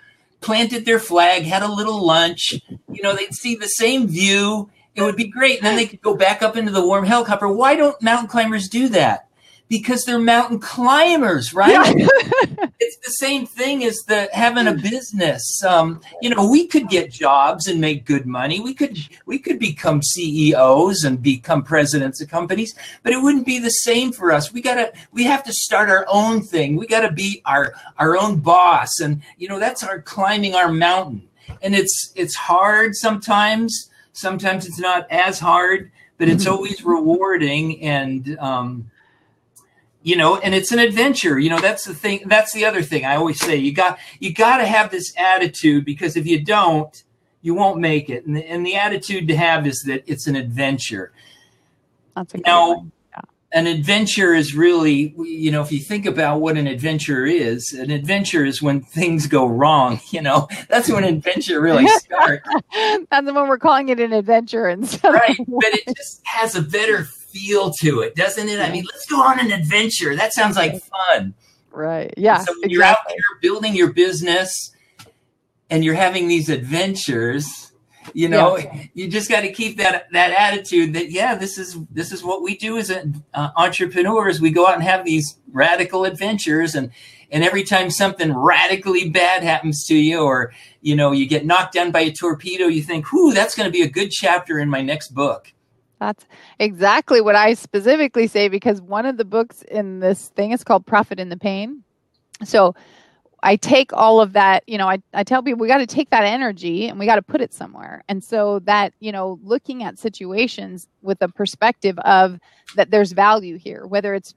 planted their flag, had a little lunch. You know, they'd see the same view. It would be great. And then they could go back up into the warm helicopter. Why don't mountain climbers do that? Because they're mountain climbers, right? Yeah. It's the same thing as having a business. You know, we could get jobs and make good money. We could become CEOs and become presidents of companies, but it wouldn't be the same for us. We have to start our own thing. We got to be our own boss, and you know, that's our climbing our mountain. And it's hard sometimes. Sometimes it's not as hard, but it's always rewarding, and you know, and it's an adventure. You know, that's the thing. That's the other thing I always say. You got to have this attitude, because if you don't, you won't make it. And the attitude to have is that it's an adventure. That's a good one. Yeah. An adventure is really, you know, if you think about what an adventure is when things go wrong. You know, that's when adventure really starts. That's when we're calling it an adventure, and right. But it just has a better feel to it, doesn't it? I mean, let's go on an adventure. That sounds like fun. Right. Yeah. So when you're out there building your business and you're having these adventures, you know, you just got to keep that attitude that, this is what we do as entrepreneurs. We go out and have these radical adventures, and every time something radically bad happens to you, or, you know, you get knocked down by a torpedo, you think, whew, that's going to be a good chapter in my next book. That's exactly what I specifically say, because one of the books in this thing is called Profit in the Pain. So I take all of that, you know, I tell people we got to take that energy and we got to put it somewhere. And so that, you know, looking at situations with a perspective of that there's value here, whether it's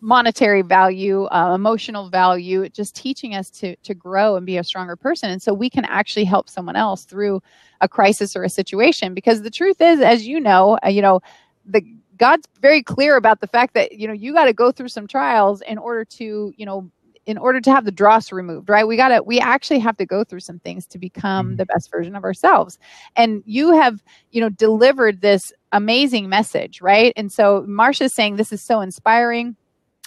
monetary value, emotional value, just teaching us to grow and be a stronger person. And so we can actually help someone else through a crisis or a situation. Because the truth is, as you know, God's very clear about the fact that, you know, you got to go through some trials in order to, you know, in order to have the dross removed, right? We actually have to go through some things to become the best version of ourselves. And you have, you know, delivered this amazing message, right? And so Marsha's saying this is so inspiring.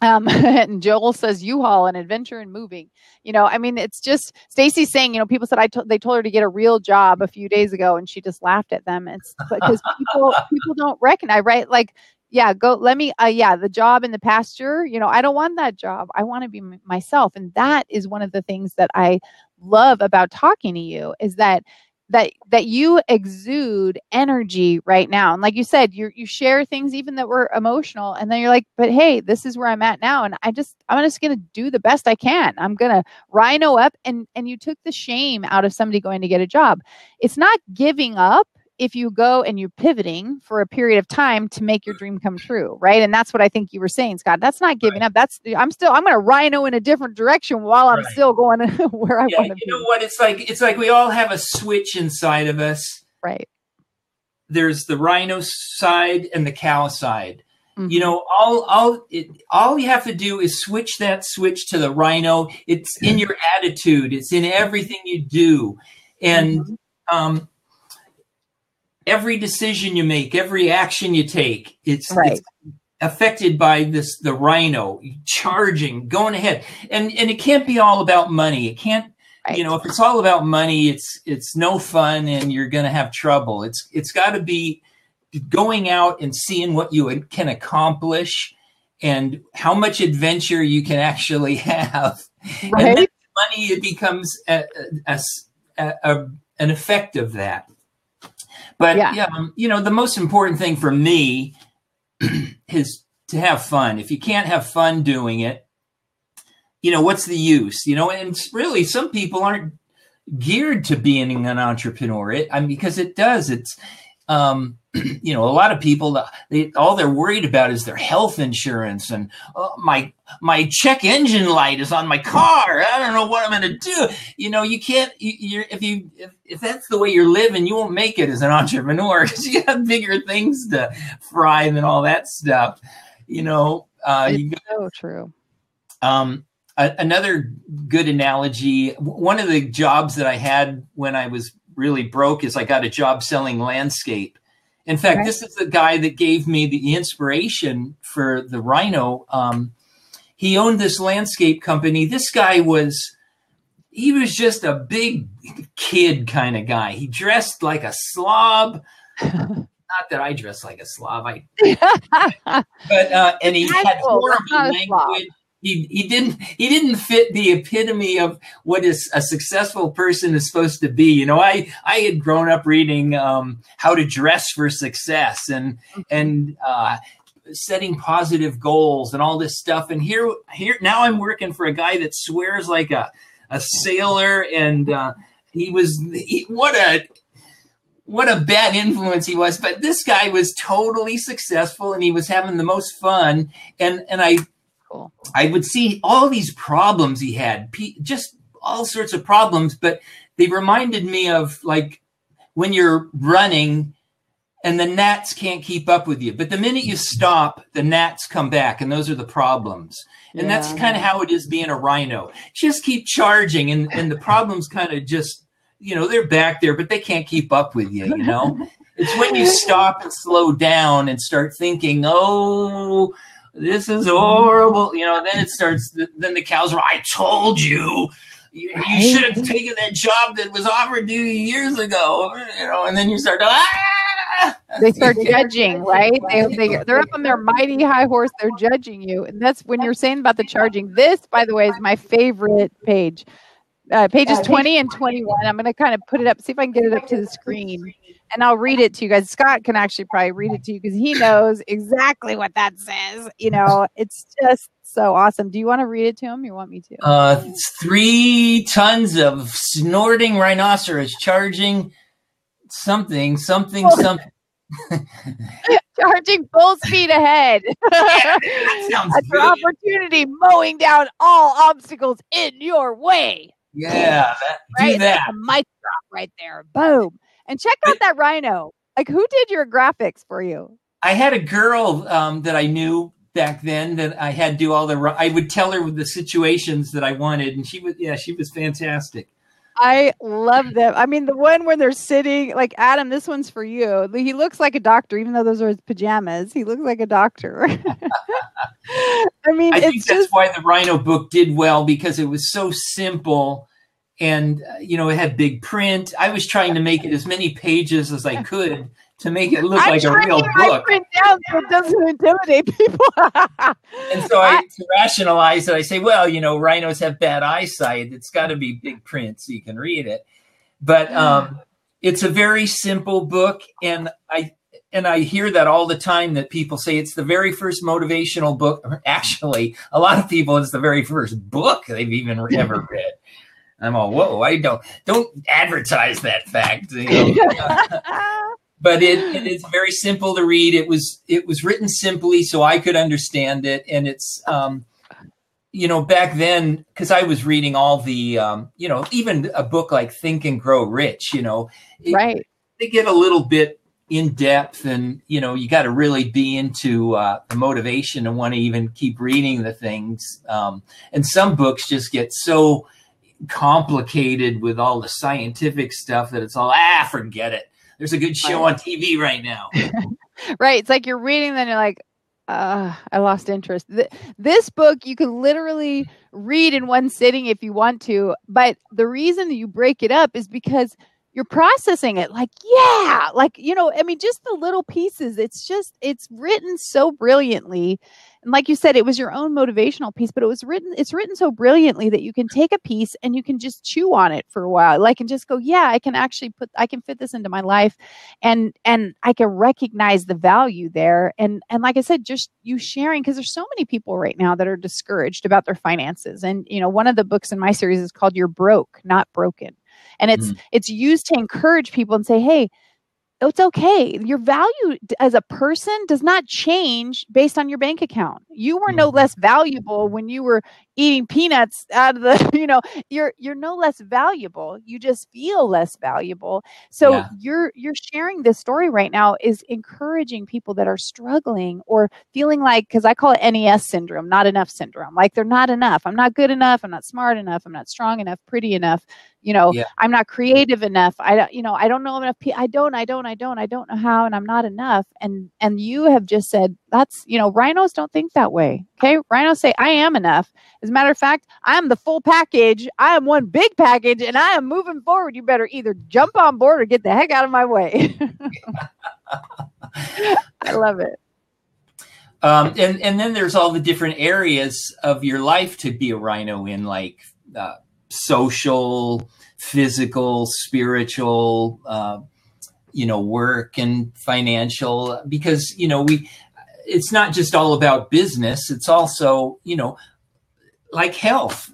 And Joel says U-Haul and adventure and moving. You know, I mean, it's just Stacy's saying, you know, people said they told her to get a real job a few days ago, and she just laughed at them. It's because people don't recognize, right? Like, the job in the pasture, you know, I don't want that job. I want to be myself. And that is one of the things that I love about talking to you, is that you exude energy right now. And like you said, you share things even that were emotional, and then you're like, but hey, this is where I'm at now. And I'm just going to do the best I can. I'm going to rhino up. And you took the shame out of somebody going to get a job. It's not giving up if you go and you're pivoting for a period of time to make your dream come true, right? And that's what I think you were saying, Scott. That's not giving up. I'm going to rhino in a different direction while I'm still going where I want to be. You know what? It's like we all have a switch inside of us. Right. There's the rhino side and the cow side. Mm-hmm. You know, all you have to do is switch that switch to the rhino. It's in your attitude. It's in everything you do. And, every decision you make, every action you take, it's affected by the rhino charging, going ahead. And it can't be all about money. It can't, you know, if it's all about money, it's no fun and you're going to have trouble. It's got to be going out and seeing what you can accomplish and how much adventure you can actually have. Right. And then money, it becomes an effect of that. But you know, the most important thing for me is to have fun. If you can't have fun doing it, you know, what's the use? You know, and really some people aren't geared to being an entrepreneur. Because it does. It's, you know, a lot of people, all they're worried about is their health insurance and my check engine light is on my car. I don't know what I'm going to do. You know, you can't, if that's the way you're living, you won't make it as an entrepreneur because you have bigger things to fry than all that stuff. You know, it's so true. Another good analogy, one of the jobs that I had when I was really broke is I got a job selling landscape. In fact, this is the guy that gave me the inspiration for the rhino. He owned this landscape company. This guy was just a big kid kind of guy. He dressed like a slob. Not that I dress like a slob. And he had horrible language. He didn't fit the epitome of what is a successful person is supposed to be. You know, I had grown up reading How to Dress for Success and setting positive goals and all this stuff. And here now I'm working for a guy that swears like a sailor, and what a bad influence he was. But this guy was totally successful, and he was having the most fun. And I would see all these problems he had, just all sorts of problems, but they reminded me of like when you're running and the gnats can't keep up with you. But the minute you stop, the gnats come back, and those are the problems. And that's kind of how it is being a rhino. Just keep charging, and the problems kind of just they're back there, but they can't keep up with you, It's when you stop and slow down and start thinking, oh, this is horrible. Then it starts, then the cows are, I told you, you should have taken that job that was offered to you years ago, and then you start, They start judging, right? They're up on their mighty high horse. They're judging you. And that's when you're saying about the charging. This, by the way, is my favorite page. Pages 20 and 21. I'm going to kind of put it up, see if I can get it up to the screen. And I'll read it to you guys. Scott can actually probably read it to you because he knows exactly what that says. It's just so awesome. Do you want to read it to him? You want me to? It's 3 tons of snorting rhinoceros charging something. Charging full speed ahead. That sounds That's your opportunity, mowing down all obstacles in your way. Yeah, right? Do that. A mic drop right there. Boom. And check out that rhino. Like, who did your graphics for you? I had a girl that I knew back then that I had do I would tell her the situations that I wanted, and she was fantastic. I love them. I mean, the one where they're sitting, like, Adam, this one's for you. He looks like a doctor, even though those are his pajamas. He looks like a doctor. I mean, I think that's why the Rhino book did well, because it was so simple and, it had big print. I was trying to make it as many pages as I could to make it look like a real book. Print down so it doesn't intimidate people. And so to rationalize it, I say, well, rhinos have bad eyesight. It's got to be big print so you can read it. But it's a very simple book, and I hear that all the time, that people say it's the very first motivational book. Actually, a lot of people, it's the very first book they've even ever read. I'm all, whoa, I don't advertise that fact. But it is very simple to read. It was written simply so I could understand it. And it's, back then, because I was reading all the, even a book like Think and Grow Rich, right. They get a little bit in depth, and, you got to really be into the motivation and want to even keep reading the things. And some books just get so complicated with all the scientific stuff that it's all, forget it. There's a good show on TV right now. Right. It's like you're reading, then you're like, I lost interest. This book you can literally read in one sitting if you want to. But the reason that you break it up is because you're processing it. Like, just the little pieces. It's written so brilliantly. And like you said, it was your own motivational piece, but it's written so brilliantly that you can take a piece and you can just chew on it for a while. And just go, I can fit this into my life, and I can recognize the value there. And like I said, just you sharing, because there's so many people right now that are discouraged about their finances. And, one of the books in my series is called You're Broke, Not Broken. And it's used to encourage people and say, hey, it's okay. Your value as a person does not change based on your bank account. You were no less valuable when you were eating peanuts out of the, you're no less valuable. You just feel less valuable. So you're sharing this story right now is encouraging people that are struggling or feeling like, because I call it NES syndrome, not enough syndrome. Like, they're not enough. I'm not good enough. I'm not smart enough. I'm not strong enough, pretty enough. I'm not creative enough. I don't know enough. I don't know how, and I'm not enough. And you have just said that's, rhinos don't think that way. Okay. Rhinos say, I am enough. As a matter of fact, I am the full package. I am one big package, and I am moving forward. You better either jump on board or get the heck out of my way. I love it. And then there's all the different areas of your life to be a rhino in, like, social, physical, spiritual, work and financial, because, it's not just all about business. It's also, like health.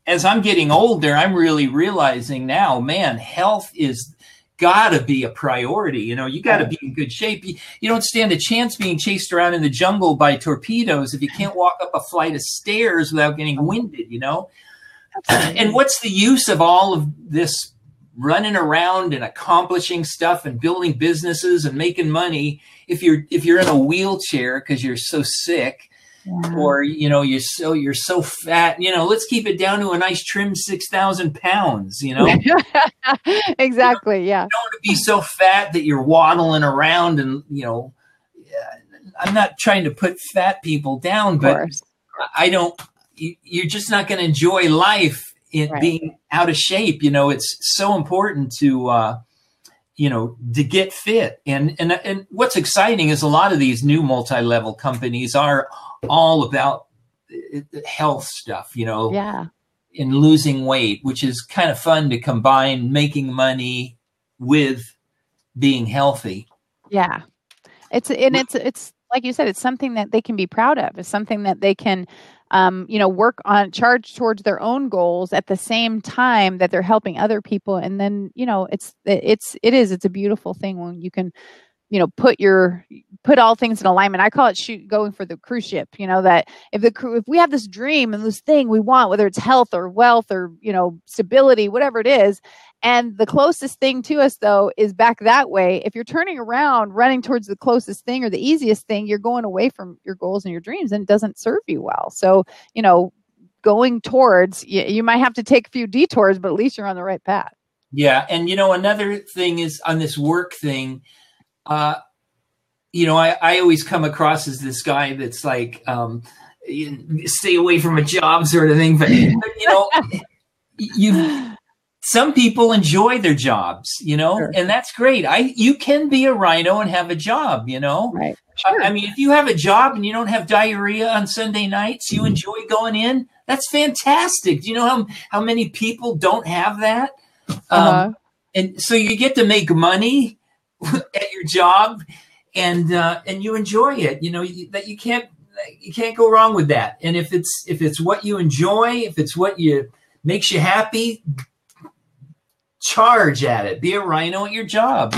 As I'm getting older, I'm really realizing now, man, health is gotta be a priority. You gotta be in good shape. You don't stand a chance being chased around in the jungle by torpedoes if you can't walk up a flight of stairs without getting winded, And what's the use of all of this running around and accomplishing stuff and building businesses and making money if you're in a wheelchair because you're so sick? Yeah. or, you're so fat, let's keep it down to a nice trim 6,000 pounds, Exactly. Yeah. don't want to be so fat that you're waddling around and, I'm not trying to put fat people down, Of but course. I don't, you're just not going to enjoy life in being out of shape. It's so important to get fit. And what's exciting is a lot of these new multi-level companies are all about health stuff, Yeah. and losing weight, which is kind of fun to combine making money with being healthy. Yeah. It's like you said, it's something that they can be proud of. It's something that they can, work on, charge towards their own goals at the same time that they're helping other people. And then, it's a beautiful thing when you can, put all things in alignment. I call it going for the cruise ship, that if we have this dream and this thing we want, whether it's health or wealth or, stability, whatever it is, and the closest thing to us though is back that way. If you're turning around, running towards the closest thing or the easiest thing, you're going away from your goals and your dreams, and it doesn't serve you well. So, going towards, you might have to take a few detours, but at least you're on the right path. Yeah. And, another thing is on this work thing, I always come across as this guy that's like, stay away from a job sort of thing. But some people enjoy their jobs, Sure. and that's great. You can be a rhino and have a job, Right. Sure. I mean, if you have a job and you don't have diarrhea on Sunday nights, you enjoy going in. That's fantastic. Do you know how many people don't have that? And so you get to make money at your job, and you enjoy it. That you can't go wrong with that. And if it's what you enjoy, if it's what makes you happy, charge at it. Be a rhino at your job.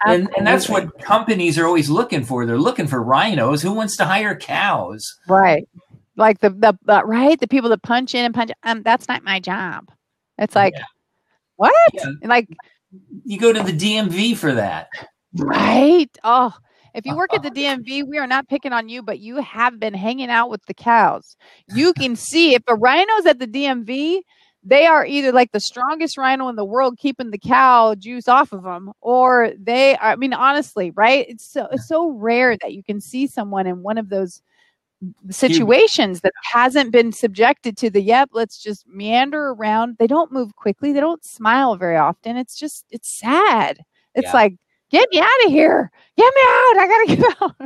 And that's what companies are always looking for. They're looking for rhinos. Who wants to hire cows? Right. Like the people that punch in and punch. That's not my job. It's like, what? Yeah. Like, you go to the DMV for that. Right. Oh, if you work at the DMV, we are not picking on you, but you have been hanging out with the cows. You can see if the rhinos at the DMV, they are either like the strongest rhino in the world keeping the cow juice off of them, or they are, I mean, honestly, right? It's so rare that you can see someone in one of those situations that hasn't been subjected to let's just meander around. They don't move quickly. They don't smile very often. It's sad. It's like, get me out of here. Get me out. I got to get out.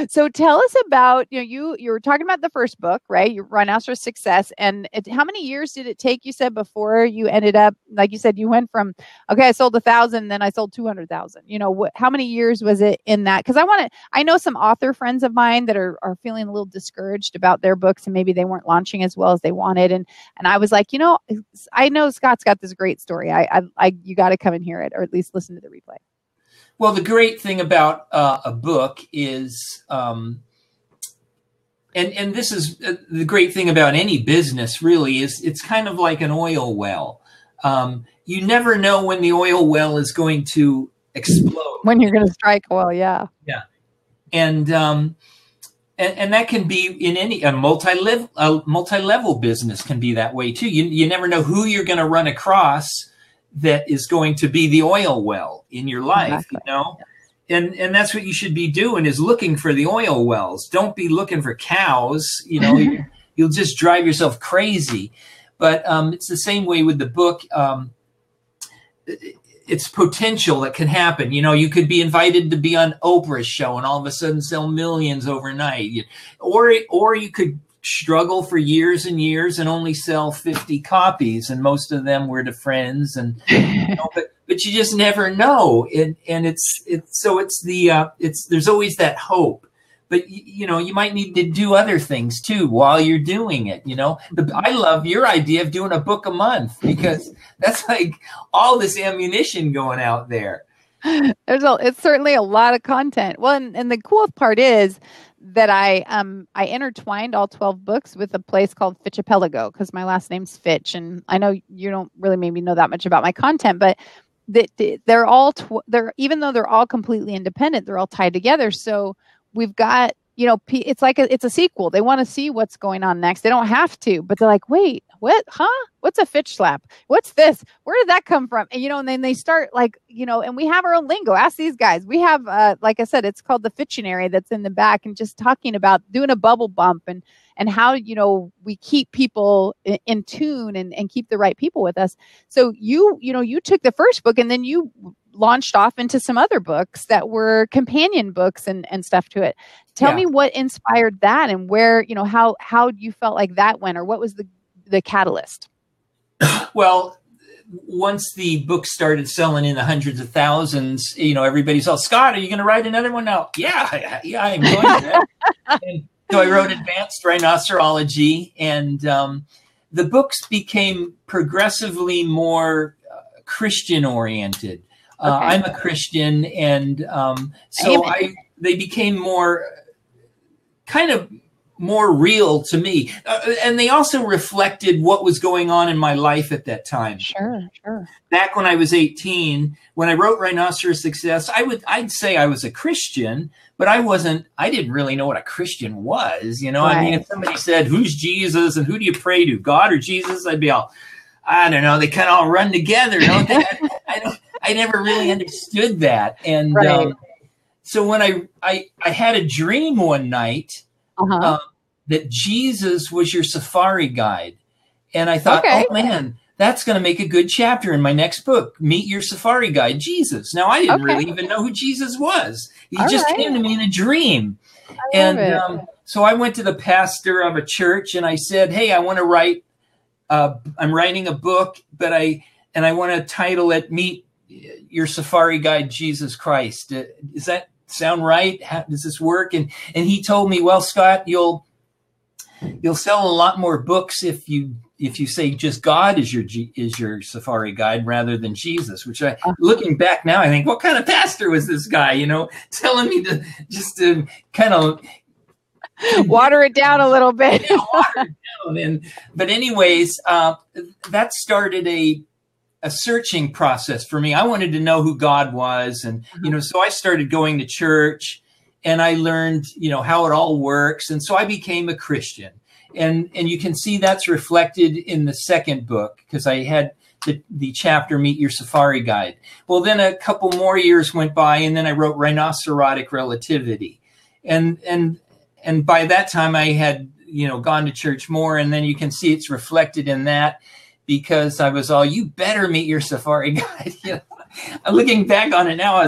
So tell us about, you were talking about the first book, right? Your Rhinoceros Success. And how many years did it take, you said, before you ended up, like you said, you went from, okay, I sold 1,000, then I sold 200,000. How many years was it in that? Because I know some author friends of mine that are feeling a little discouraged about their books and maybe they weren't launching as well as they wanted. And I was like, I know Scott's got this great story. You got to come and hear it, or at least listen to the replay. Well, the great thing about a book is, and this is the great thing about any business, really, is it's kind of like an oil well. You never know when the oil well is going to explode. When you're going to strike oil, yeah. Yeah. And that can be in a multi-level business can be that way too. You never know who you're going to run across that is going to be the oil well in your life, Exactly. And that's what you should be doing, is looking for the oil wells. Don't be looking for cows, you'll just drive yourself crazy. But it's the same way with the book. It's potential that can happen. You could be invited to be on Oprah's show and all of a sudden sell millions overnight, or you could struggle for years and years and only sell 50 copies, and most of them were to friends, and but you just never know. And there's always that hope, but you might need to do other things too while you're doing it. I love your idea of doing a book a month, because that's like all this ammunition going out there. It's certainly a lot of content. Well, and the cool part is that I intertwined all 12 books with a place called Fitchapelago, because my last name's Fitch, and I know you don't really maybe know that much about my content, but they're all even though they're all completely independent, they're all tied together. So we've got it's like it's a sequel. They want to see what's going on next. They don't have to, but they're like, wait, what? Huh? What's a Fitch slap? What's this? Where did that come from? And, and then they start and we have our own lingo. Ask these guys. We have, like I said, it's called the Fitctionary that's in the back, and just talking about doing a bubble bump and how, we keep people in tune and keep the right people with us. So you took the first book and then you launched off into some other books that were companion books and stuff to it. Tell me what inspired that, and where, how you felt like that went, or what was the catalyst? Well, once the book started selling in the hundreds of thousands, everybody's all, Scott, are you going to write another one now? Yeah, I'm going to. And so I wrote Advanced Rhinocerology, and the books became progressively more Christian oriented. Okay. I'm a Christian, and so they became more kind of more real to me. And they also reflected what was going on in my life at that time. Sure. Back when I was 18, when I wrote Rhinoceros Success, I'd say I was a Christian, but I didn't really know what a Christian was. Right. I mean, if somebody said, who's Jesus and who do you pray to, God or Jesus? I'd be all, I don't know. They kind of all run together, don't they? I never really understood that. And so when I had a dream one night, that Jesus was your safari guide. And I thought, oh man, that's going to make a good chapter in my next book, Meet Your Safari Guide, Jesus. Now, I didn't really even know who Jesus was. He just came to me in a dream. So I went to the pastor of a church and I said, hey, I want to write, I'm writing a book, but I want to title it Meet Your Safari Guide, Jesus Christ. Is that sound right? How does this work? And he told me, well, Scott, you'll sell a lot more books if you say just God is your safari guide rather than Jesus, which looking back now, I think, what kind of pastor was this guy, telling me to kind of water it down a little bit. Water it down. But anyways, that started a searching process for me. I wanted to know who God was. And, so I started going to church and I learned, how it all works. And so I became a Christian. And you can see that's reflected in the second book, because I had the chapter Meet Your Safari Guide. Well, then a couple more years went by and then I wrote Rhinocerotic Relativity. And by that time I had, gone to church more. And then you can see it's reflected in that, because I was all, you better meet your safari guide. Looking back on it now, I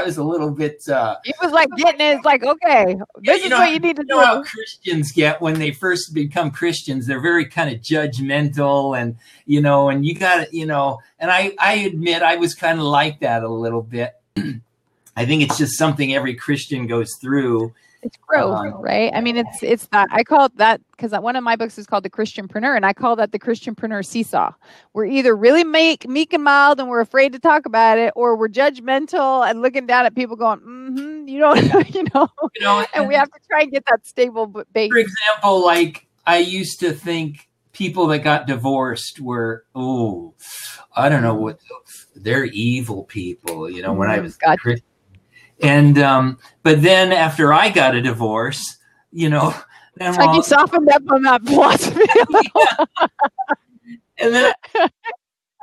was a little bit. It was like getting it. It's like, okay, this is what you need to do. How Christians get when they first become Christians. They're very kind of judgmental, and and you got and I admit I was kind of like that a little bit. I think it's just something every Christian goes through. It's growth, right? I mean, it's that. I call it that because one of my books is called The Christianpreneur, and I call that the Christianpreneur seesaw. We're either really meek and mild and we're afraid to talk about it, or we're judgmental and looking down at people going, and we have to try and get that stable base. For example, like I used to think people that got divorced were, I don't know what, they're evil people, when I was Christian. And, but then after I got a divorce, it's like you softened up on that philosophy. And then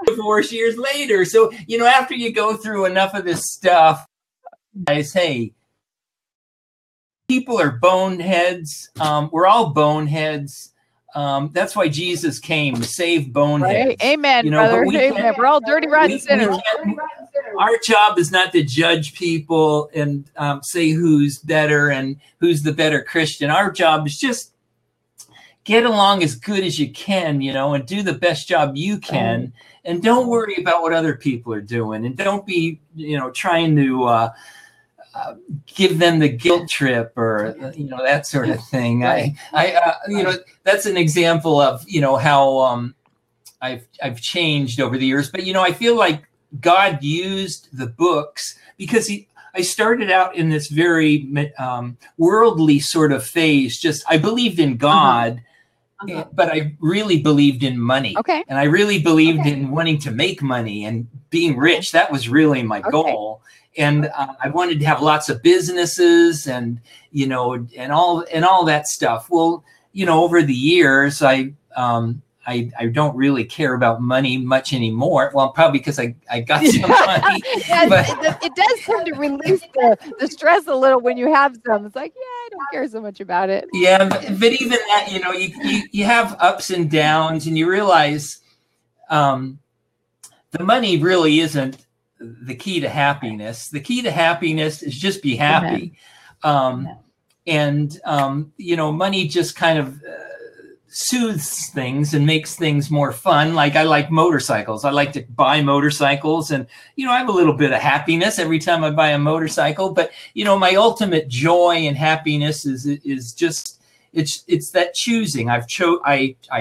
divorce years later. So, after you go through enough of this stuff, guys, hey, people are boneheads. We're all boneheads. That's why Jesus came to save boneheads. Right? Amen, brother. Amen. We're all dirty, rotten sinners. Our job is not to judge people and say who's better and who's the better Christian. Our job is just get along as good as you can, and do the best job you can. And don't worry about what other people are doing. And don't be, trying to give them the guilt trip or, that sort of thing. Right. That's an example of, how I've changed over the years. But, I feel like God used the books because I started out in this very worldly sort of phase. Just I believed in God, but I really believed in money. Okay. And I really believed in wanting to make money and being rich. That was really my goal. And I wanted to have lots of businesses and, you know, and all that stuff. Well, you know, over the years, I don't really care about money much anymore. Well, probably because I got some money. Yeah, but it does tend to release the stress a little when you have some. It's like, yeah, I don't care so much about it. Yeah, but even that, you know, you have ups and downs, and you realize the money really isn't the key to happiness. The key to happiness is just be happy. And, you know, money just kind of soothes things and makes things more fun. Like I like motorcycles. I like to buy motorcycles, and, you know, I have a little bit of happiness every time I buy a motorcycle, but, you know, my ultimate joy and happiness is just, it's that choosing. I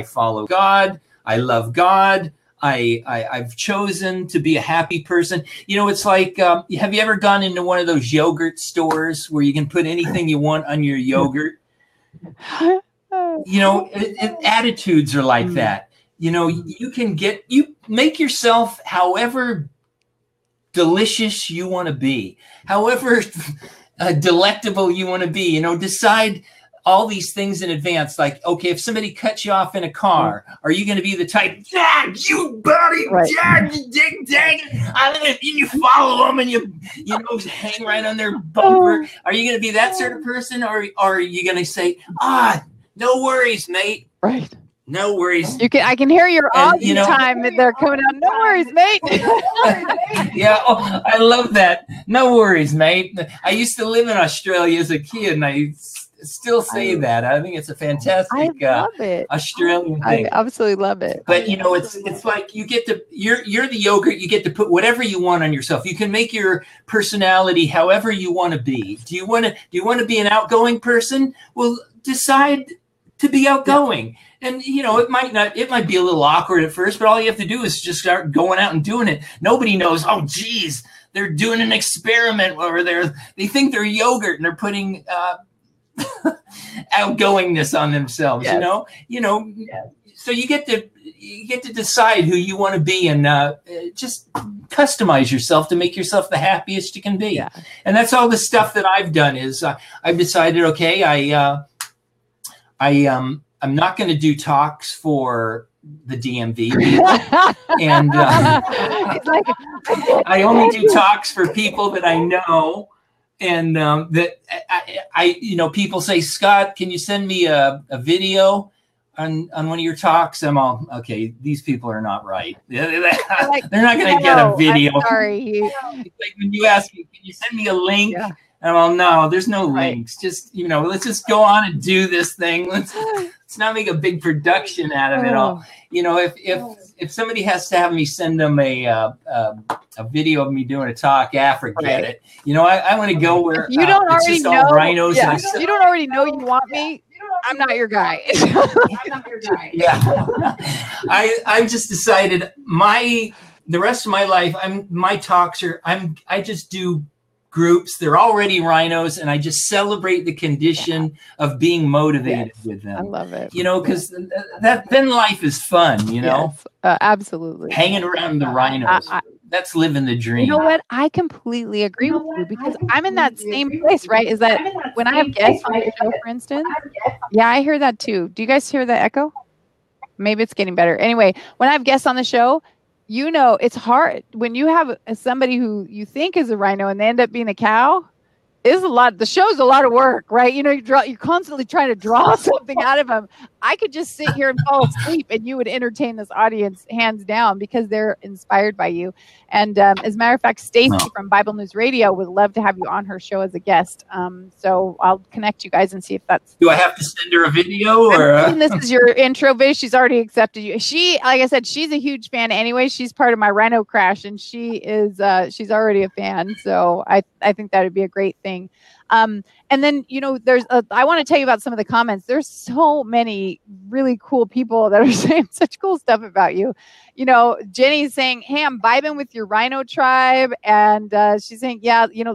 follow God. I love God. I've chosen to be a happy person. You know, it's like, have you ever gone into one of those yogurt stores where you can put anything you want on your yogurt? You know, attitudes are like that. You know, you make yourself however delicious you want to be, however delectable you want to be, you know, decide all these things in advance. Like, okay, if somebody cuts you off in a car, are you going to be the type, yeah, you buddy, yeah, dang it, and you follow them and you know, hang right on their bumper? Are you going to be that sort of person, or are you going to say, no worries, mate? Right. No worries. I can hear your Aussie, you know, time that they're coming out. No worries, mate. Yeah, I love that. No worries, mate. I used to live in Australia as a kid, and I still say that. I think it's a fantastic Australian thing. I absolutely love it. But, you know, it's like you get to, you're the yogurt. You get to put whatever you want on yourself. You can make your personality however you want to be. Do you want to be an outgoing person? Well, decide to be outgoing. And, you know, it might be a little awkward at first, but all you have to do is just start going out and doing it. Nobody knows, oh, geez, they're doing an experiment, or they think they're yogurt and they're putting outgoingness on themselves. So you get to decide who you want to be, and just customize yourself to make yourself the happiest you can be. And that's all the stuff that I've done. Is I've decided, okay, I'm not going to do talks for the DMV, and I only do talks for people that I know. And that I, you know, people say, Scott, can you send me a video on one of your talks? I'm all, okay, these people are not right. They're not going to get a video. I'm sorry. It's like when you ask me, can you send me a link? And I'm all, no, there's no links. Just, you know, let's just go on and do this thing. Let's not make a big production out of it all. You know, if somebody has to have me send them a video of me doing a talk, forget it. You know, I want to go where you don't already know rhinos. Yeah. You don't already know you want me. I'm not your guy. Yeah, I've just decided the rest of my life, my talks are I just do groups. They're already rhinos, and I just celebrate the condition of being motivated with them. I love it. You know, because then life is fun. You know, absolutely. Hanging around the rhinos. That's living the dream. You know what? I completely agree with you, because I'm in that same place, right? Is that when I have guests on the show, for instance? Yeah, I hear that too. Do you guys hear the echo? Maybe it's getting better. Anyway, when I have guests on the show, you know, it's hard when you have somebody who you think is a rhino and they end up being a cow. Is a lot. The show's a lot of work, right? You know, you're constantly trying to draw something out of them. I could just sit here and fall asleep, and you would entertain this audience hands down, because they're inspired by you. And as a matter of fact, Stacy from Bible News Radio would love to have you on her show as a guest. So I'll connect you guys and see if that's. Do I have to send her a video, or this is your intro video? She's already accepted you. She, like I said, she's a huge fan anyway. She's part of my Rhino Crash, and she's already a fan. So I think that would be a great thing. And then, you know, I want to tell you about some of the comments. There's so many really cool people that are saying such cool stuff about you. You know, Jenny's saying, hey, I'm vibing with your rhino tribe. And she's saying, yeah, you know,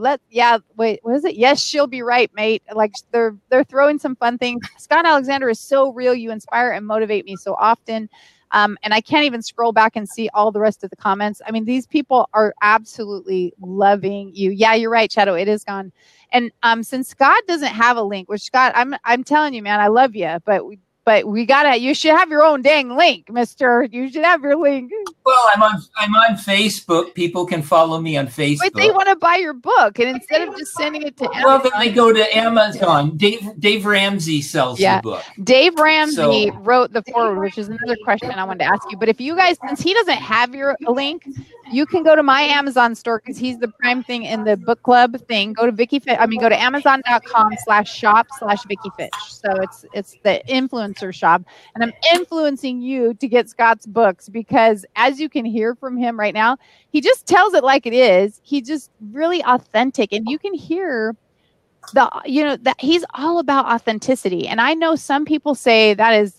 wait, what is it? Yes, she'll be right, mate. Like they're throwing some fun things. Scott Alexander is so real. You inspire and motivate me so often. And I can't even scroll back and see all the rest of the comments. I mean, these people are absolutely loving you. Yeah, you're right, Shadow. It is gone. And since Scott doesn't have a link, which Scott, I'm telling you, man, I love you, but you should have your own dang link, mister. You should have your link. Well, I'm on Facebook. People can follow me on Facebook. But they want to buy your book, and instead of just sending it to Amazon, well, then they go to Amazon. Dave Ramsey sells the book. Dave Ramsey wrote the foreword, which is another question I wanted to ask you. But if you guys, since he doesn't have a link, you can go to my Amazon store because he's the prime thing in the book club thing. Go to go to Amazon.com/shop/Vicki Fitch. So it's the influencer shop, and I'm influencing you to get Scott's books because as you can hear from him right now, he just tells it like it is. He's just really authentic, and you can hear that he's all about authenticity. And I know some people say that is,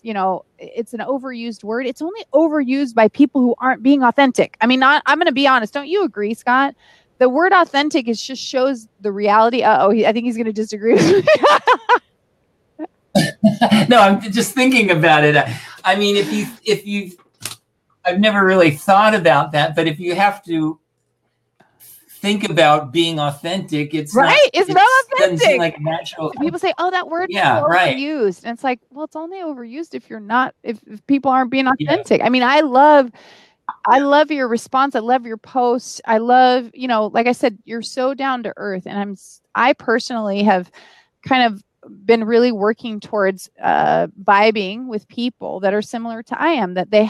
it's an overused word. It's only overused by people who aren't being authentic. I mean, I'm going to be honest. Don't you agree, Scott? The word authentic just shows the reality. I think he's going to disagree with me. No, I'm just thinking about it. I mean, I've never really thought about that, but if you have to think about being authentic, it's right. It's not authentic. Doesn't seem like natural. People say, "Oh, that word is overused," and it's like, well, it's only overused if you're not, if people aren't being authentic. Yeah. I mean, I love your response. I love your posts. I love, like I said, you're so down to earth, and I personally have kind of been really working towards vibing with people that are similar to I am, that they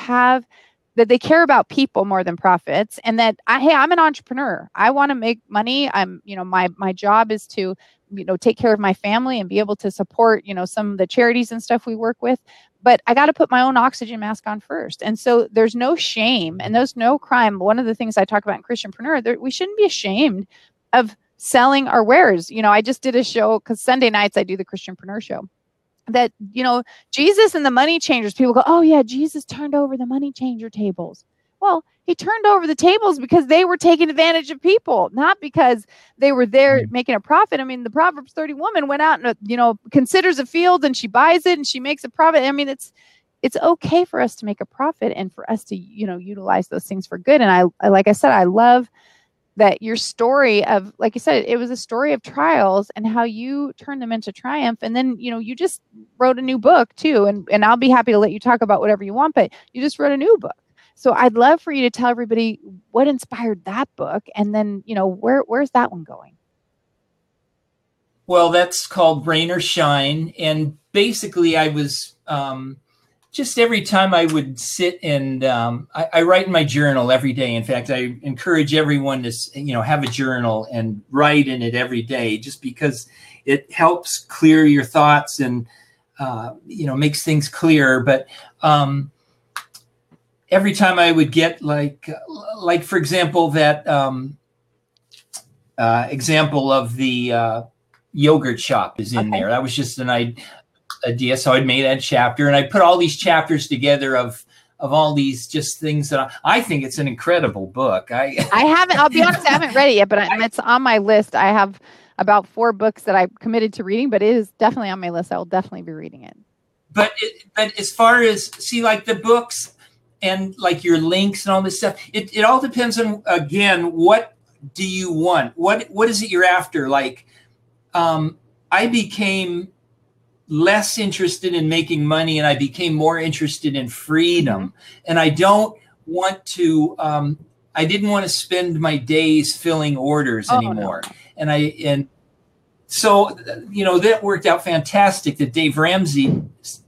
care about people more than profits, and that I'm an entrepreneur. I want to make money. My job is to, take care of my family and be able to support, some of the charities and stuff we work with. But I got to put my own oxygen mask on first. And so there's no shame and there's no crime. One of the things I talk about in Christianpreneur, we shouldn't be ashamed of selling our wares. I just did a show because Sunday nights I do the Christianpreneur show. That, Jesus and the money changers, people go, oh yeah, Jesus turned over the money changer tables. Well, he turned over the tables because they were taking advantage of people, not because they were there making a profit. I mean, the Proverbs 30 woman went out and, considers a field and she buys it and she makes a profit. I mean, it's okay for us to make a profit and for us to, utilize those things for good. And I like I said, I love that your story of, like you said, it was a story of trials and how you turned them into triumph. And then, you just wrote a new book too. And I'll be happy to let you talk about whatever you want, but you just wrote a new book. So I'd love for you to tell everybody what inspired that book. And then, where's that one going? Well, that's called Rain or Shine. And basically I was, just every time I would sit and I write in my journal every day. In fact, I encourage everyone to, have a journal and write in it every day, just because it helps clear your thoughts and, makes things clearer. But every time I would get like for example, that example of the yogurt shop is in there. That was just an idea. So I'd made that chapter and I put all these chapters together of all these just things that I think it's an incredible book. I haven't, I'll be honest, I haven't read it yet, but it's on my list. I have about 4 books that I've committed to reading, but it is definitely on my list. I will definitely be reading it. But as far as like the books and like your links and all this stuff, it all depends on, again, what do you want? What is it you're after? Like, I became less interested in making money and I became more interested in freedom. And I don't want to, I didn't want to spend my days filling orders anymore. No. And so, that worked out fantastic that Dave Ramsey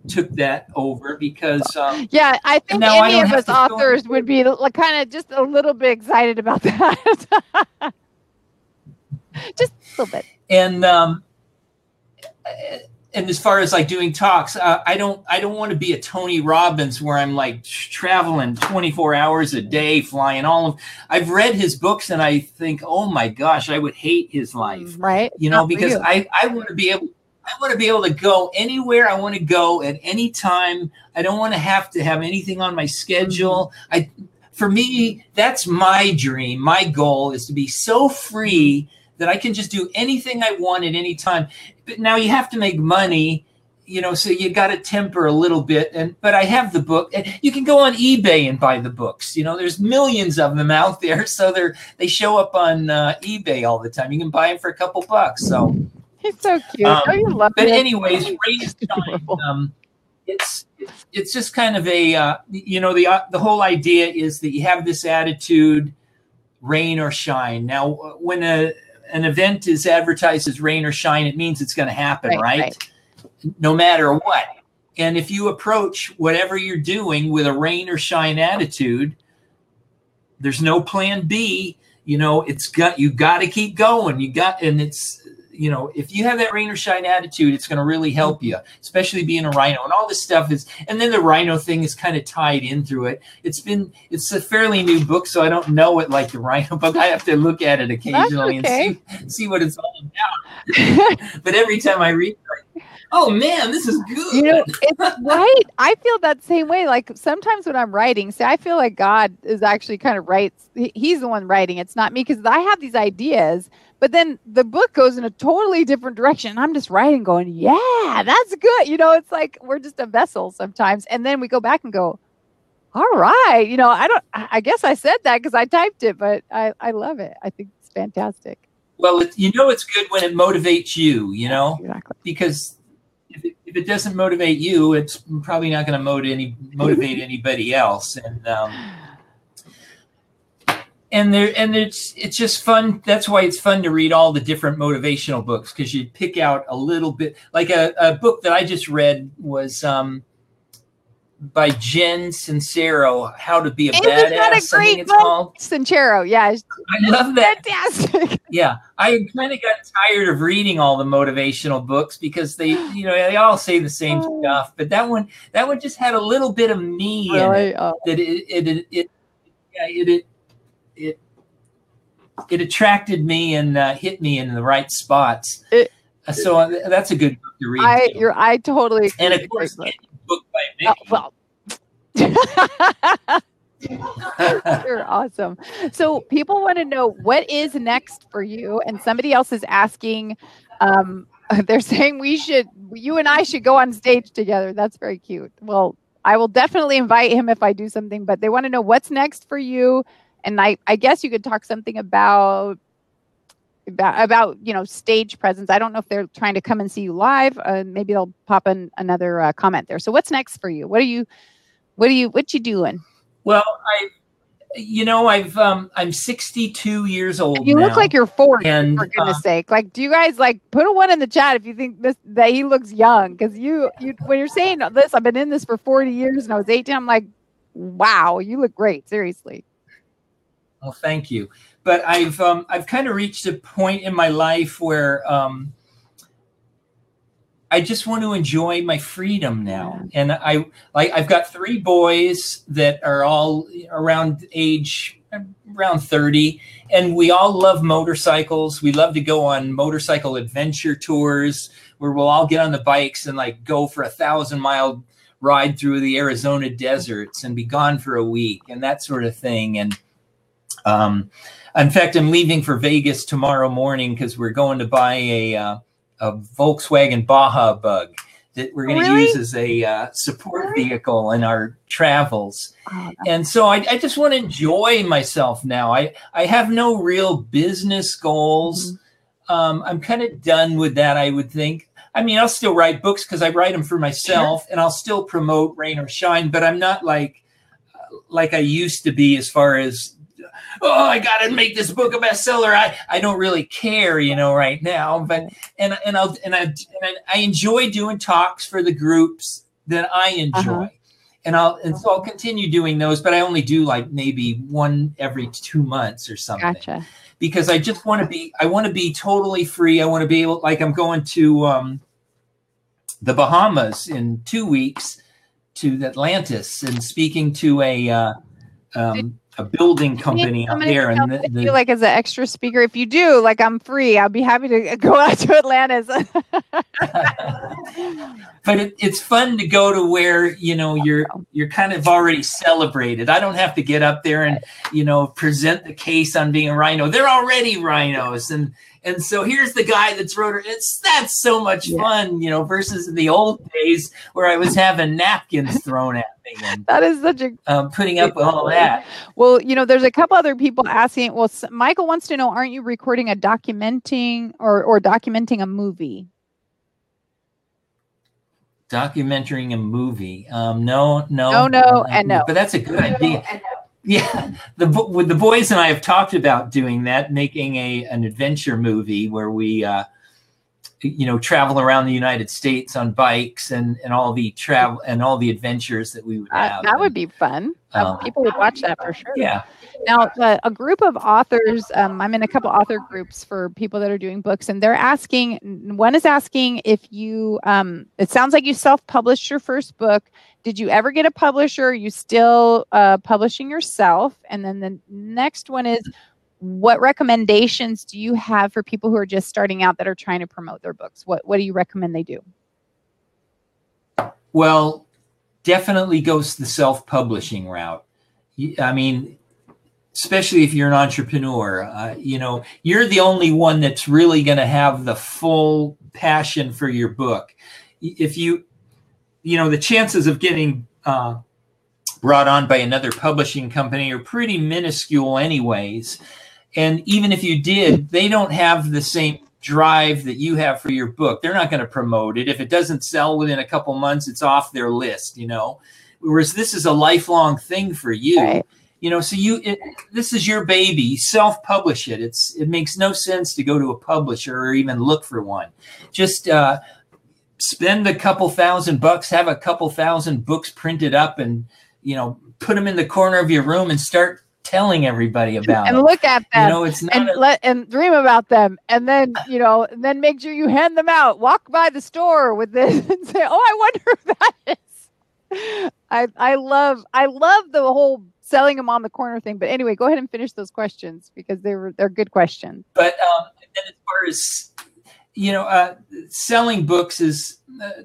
took that over because, I think any of us authors would be kind of just a little bit excited about that. Just a little bit. And as far as like doing talks, I don't want to be a Tony Robbins where I'm like traveling 24 hours a day, flying I've read his books and I think, oh my gosh, I would hate his life. Right. Because I want to be able to go anywhere I want to go at any time. I don't want to have anything on my schedule. For me, that's my dream. My goal is to be so free that I can just do anything I want at any time. But now you have to make money, so you got to temper a little bit. But I have the book. You can go on eBay and buy the books. There's millions of them out there, so they show up on eBay all the time. You can buy them for a couple bucks. So he's so cute. I love but him. anyways, Rain and Shine, it's just kind of a the whole idea is that you have this attitude, rain or shine. Now, when an event is advertised as rain or shine, it means it's going to happen, right? No matter what. And if you approach whatever you're doing with a rain or shine attitude, there's no plan B. You got to keep going. If you have that rain or shine attitude, it's going to really help you, especially being a rhino. And all this stuff and then the rhino thing is kind of tied in through it. It's a fairly new book, so I don't know it like the rhino book. I have to look at it occasionally and see what it's all about. But every time I read it, oh man, this is good. It's right. I feel that same way. Like sometimes when I'm writing, I feel like God is actually kind of writes. He's the one writing. It's not me, because I have these ideas, but then the book goes in a totally different direction. I'm just writing going, yeah, that's good. It's like we're just a vessel sometimes. And then we go back and go, all right. I guess I said that because I typed it, but I love it. I think it's fantastic. Well, it's good when it motivates you, Exactly. Because if it doesn't motivate you, it's probably not going to motivate anybody else. And it's just fun. That's why it's fun to read all the different motivational books, because you pick out a little bit. Like a book that I just read was by Jen Sincero, How to Be a Badass. Isn't that a great book? Sincero, yeah. I love that. Fantastic. Yeah, I kind of got tired of reading all the motivational books because they all say the same stuff. But that one just had a little bit of me in it. That it attracted me and hit me in the right spots. So that's a good book to read. I totally agree. And of course, book by Vicki. You're awesome. So people want to know what is next for you, and somebody else is asking. They're saying you and I should go on stage together. That's very cute. Well, I will definitely invite him if I do something, but they want to know what's next for you. And I guess you could talk something about stage presence. I don't know if they're trying to come and see you live. Maybe they'll pop in another comment there. So what's next for you? What you doing? Well, I'm 62 years old. You now, look like you're 40, and, for goodness sake. Like, do you guys put a 1 in the chat if you think that he looks young? Because you when you're saying this, I've been in this for 40 years and I was 18. I'm like, wow, you look great. Seriously. Well, thank you. But I've kind of reached a point in my life where I just want to enjoy my freedom now. And I've got 3 boys that are all around 30, and we all love motorcycles. We love to go on motorcycle adventure tours where we'll all get on the bikes and go for 1,000-mile ride through the Arizona deserts and be gone for a week and that sort of thing. And in fact, I'm leaving for Vegas tomorrow morning because we're going to buy a Volkswagen Baja Bug that we're going to use as a support vehicle in our travels. And so I just want to enjoy myself now. I have no real business goals. I'm kind of done with that, I would think. I mean, I'll still write books because I write them for myself, and I'll still promote Rain or Shine, but I'm not like I used to be as far as, oh, I got to make this book a bestseller. I don't really care, right now. But and I enjoy doing talks for the groups that I enjoy, and so I'll continue doing those. But I only do maybe one every 2 months or something. Gotcha. Because I just want to be. I want to be totally free. I want to be able. I'm going to the Bahamas in 2 weeks to Atlantis and speaking to a building company out there, and you as an extra speaker. If you do, I'm free. I'll be happy to go out to Atlantis. But it's fun to go to where, you know, you're kind of already celebrated. I don't have to get up there and, you know, present the case on being a rhino. They're already rhinos. And so here's the guy that's wrote it. That's so much fun, you know, versus the old days where I was having napkins thrown at me. And, that is such a putting up with all that. Well, you know, there's a couple other people asking. Well, Michael wants to know, aren't you recording a documenting or documenting a movie? Documenting a movie? No, and no. But that's a good idea. Yeah, with the boys and I have talked about doing that, making an adventure movie where we, you know, travel around the United States on bikes and all the travel and all the adventures that we would have. That would be fun. People would watch that for sure. Yeah. Now, a group of authors, I'm in a couple author groups for people that are doing books, and they're asking, one is asking if you, it sounds like you self-published your first book. Did you ever get a publisher? Are you still publishing yourself? And then the next one is, what recommendations do you have for people who are just starting out that are trying to promote their books? What do you recommend they do? Well, definitely goes the self-publishing route. I mean, especially if you're an entrepreneur, you know, you're the only one that's really going to have the full passion for your book. If you know, the chances of getting brought on by another publishing company are pretty minuscule anyways. And even if you did, they don't have the same drive that you have for your book. They're not going to promote it. If it doesn't sell within a couple months, it's off their list, you know, whereas this is a lifelong thing for you. Right. You know, so this is your baby. Self-publish it. It makes no sense to go to a publisher or even look for one. Just spend a couple $1,000, have a couple thousand books printed up, and, you know, put them in the corner of your room and start telling everybody about and them. look at them. You know, it's not and dream about them, and then, you know, and then make sure you hand them out. Walk by the store with this and say, "Oh, I wonder who that is." I love the whole selling them on the corner thing. But anyway, go ahead and finish those questions because they're good questions. But then as far as, you know, selling books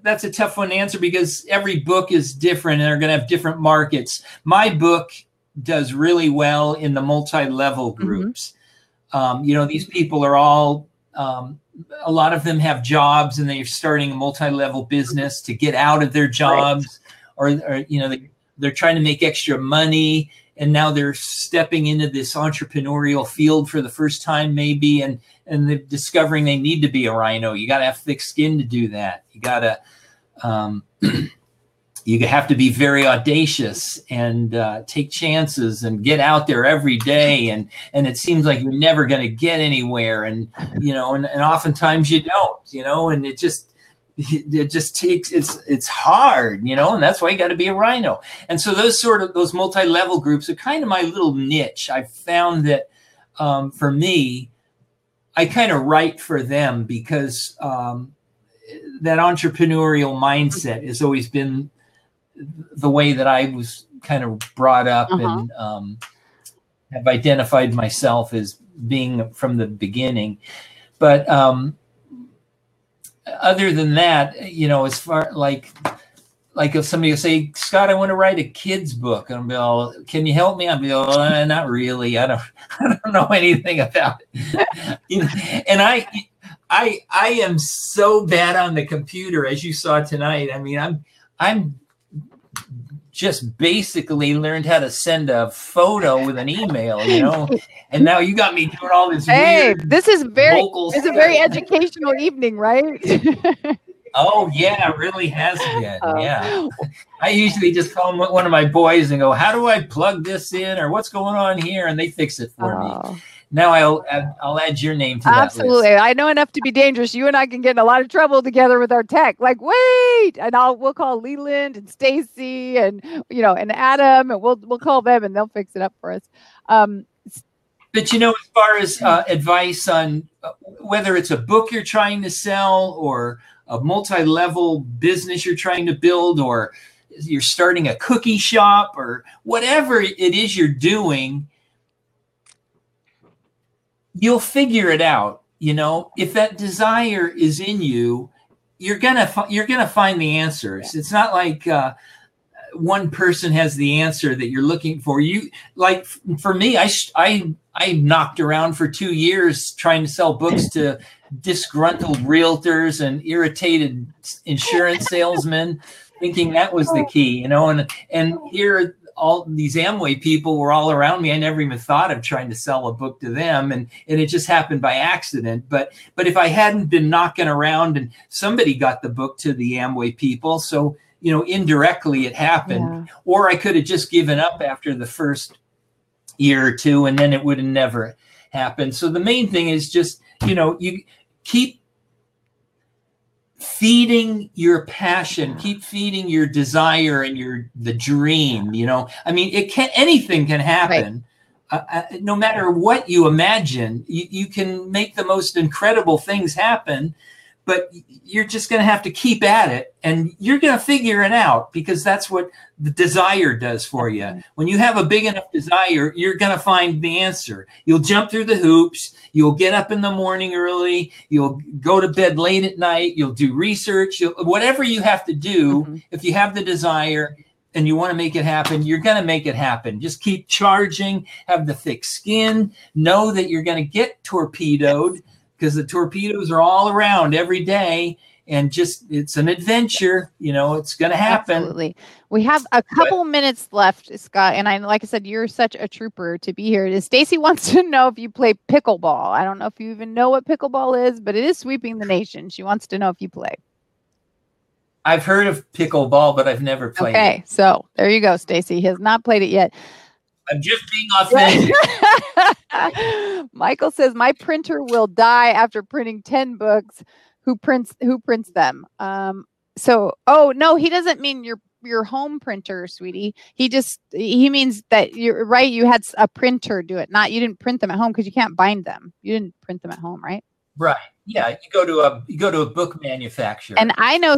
that's a tough one to answer because every book is different and they're going to have different markets. My book does really well in the multi-level groups. Mm-hmm. You know, these people are all, a lot of them have jobs and they're starting a multi-level business to get out of their jobs, right. or you know, they're trying to make extra money, and now they're stepping into this entrepreneurial field for the first time, maybe, and they're discovering they need to be a rhino. You got to have thick skin to do that. You got to, you have to be very audacious and take chances and get out there every day. And it seems like you're never going to get anywhere. And, you know, and oftentimes you don't, you know, and it just takes, it's hard, you know, and that's why you got to be a rhino. And so those multi-level groups are kind of my little niche. I found that for me, I kind of write for them because that entrepreneurial mindset has always been the way that I was kind of brought up, and have identified myself as being from the beginning. But other than that, you know, as far like if somebody will say, "Scott, I want to write a kid's book," and I'll be all, "Can you help me?" I'll be all, "Not really. I don't know anything about it." You know, and I am so bad on the computer, as you saw tonight. I mean, I'm just basically learned how to send a photo with an email, you know, and now you got me doing all this. Hey, this is a very educational evening, right? Oh yeah, it really has been. Yeah, I usually just call one of my boys and go, "How do I plug this in?" or "What's going on here?" and they fix it for me. Now I'll add your name to that list. Absolutely. I know enough to be dangerous. You and I can get in a lot of trouble together with our tech. Like, wait, and we'll call Leland and Stacy and, you know, and Adam, and we'll call them and they'll fix it up for us. But, you know, as far as advice on whether it's a book you're trying to sell or a multi-level business you're trying to build, or you're starting a cookie shop, or whatever it is you're doing, you'll figure it out. You know, if that desire is in you, you're gonna find the answers. It's not like one person has the answer that you're looking for. You like for me, I knocked around for 2 years trying to sell books to disgruntled realtors and irritated insurance salesmen, thinking that was the key, you know. And here all these Amway people were all around me. I never even thought of trying to sell a book to them, and it just happened by accident. But if I hadn't been knocking around, and somebody got the book to the Amway people, so you know, indirectly it happened. Yeah. Or I could have just given up after the first year or two, and then it would have never happened. So the main thing is just, you know, you keep feeding your passion, keep feeding your desire and the dream, you know. I mean, anything can happen. Right. No matter what you imagine, you can make the most incredible things happen, but you're just going to have to keep at it, and you're going to figure it out, because that's what the desire does for you. When you have a big enough desire, you're going to find the answer. You'll jump through the hoops. You'll get up in the morning early. You'll go to bed late at night. You'll do research. Whatever you have to do, if you have the desire and you want to make it happen, you're going to make it happen. Just keep charging, have the thick skin, know that you're going to get torpedoed, because the torpedoes are all around every day, and just, it's an adventure, you know, it's going to happen. Absolutely. We have a couple minutes left, Scott, and like I said, you're such a trooper to be here. Stacy wants to know if you play pickleball. I don't know if you even know what pickleball is, but it is sweeping the nation. She wants to know if you play. I've heard of pickleball, but I've never played it. Okay, so there you go, Stacy. He has not played it yet. I'm just being authentic. Michael says, my printer will die after printing 10 books. Who prints them? Oh no, he doesn't mean your home printer, sweetie. He means that you're right. You had a printer do it. You didn't print them at home, because you can't bind them. You didn't print them at home, right? Right. Yeah. You go to a book manufacturer. And I know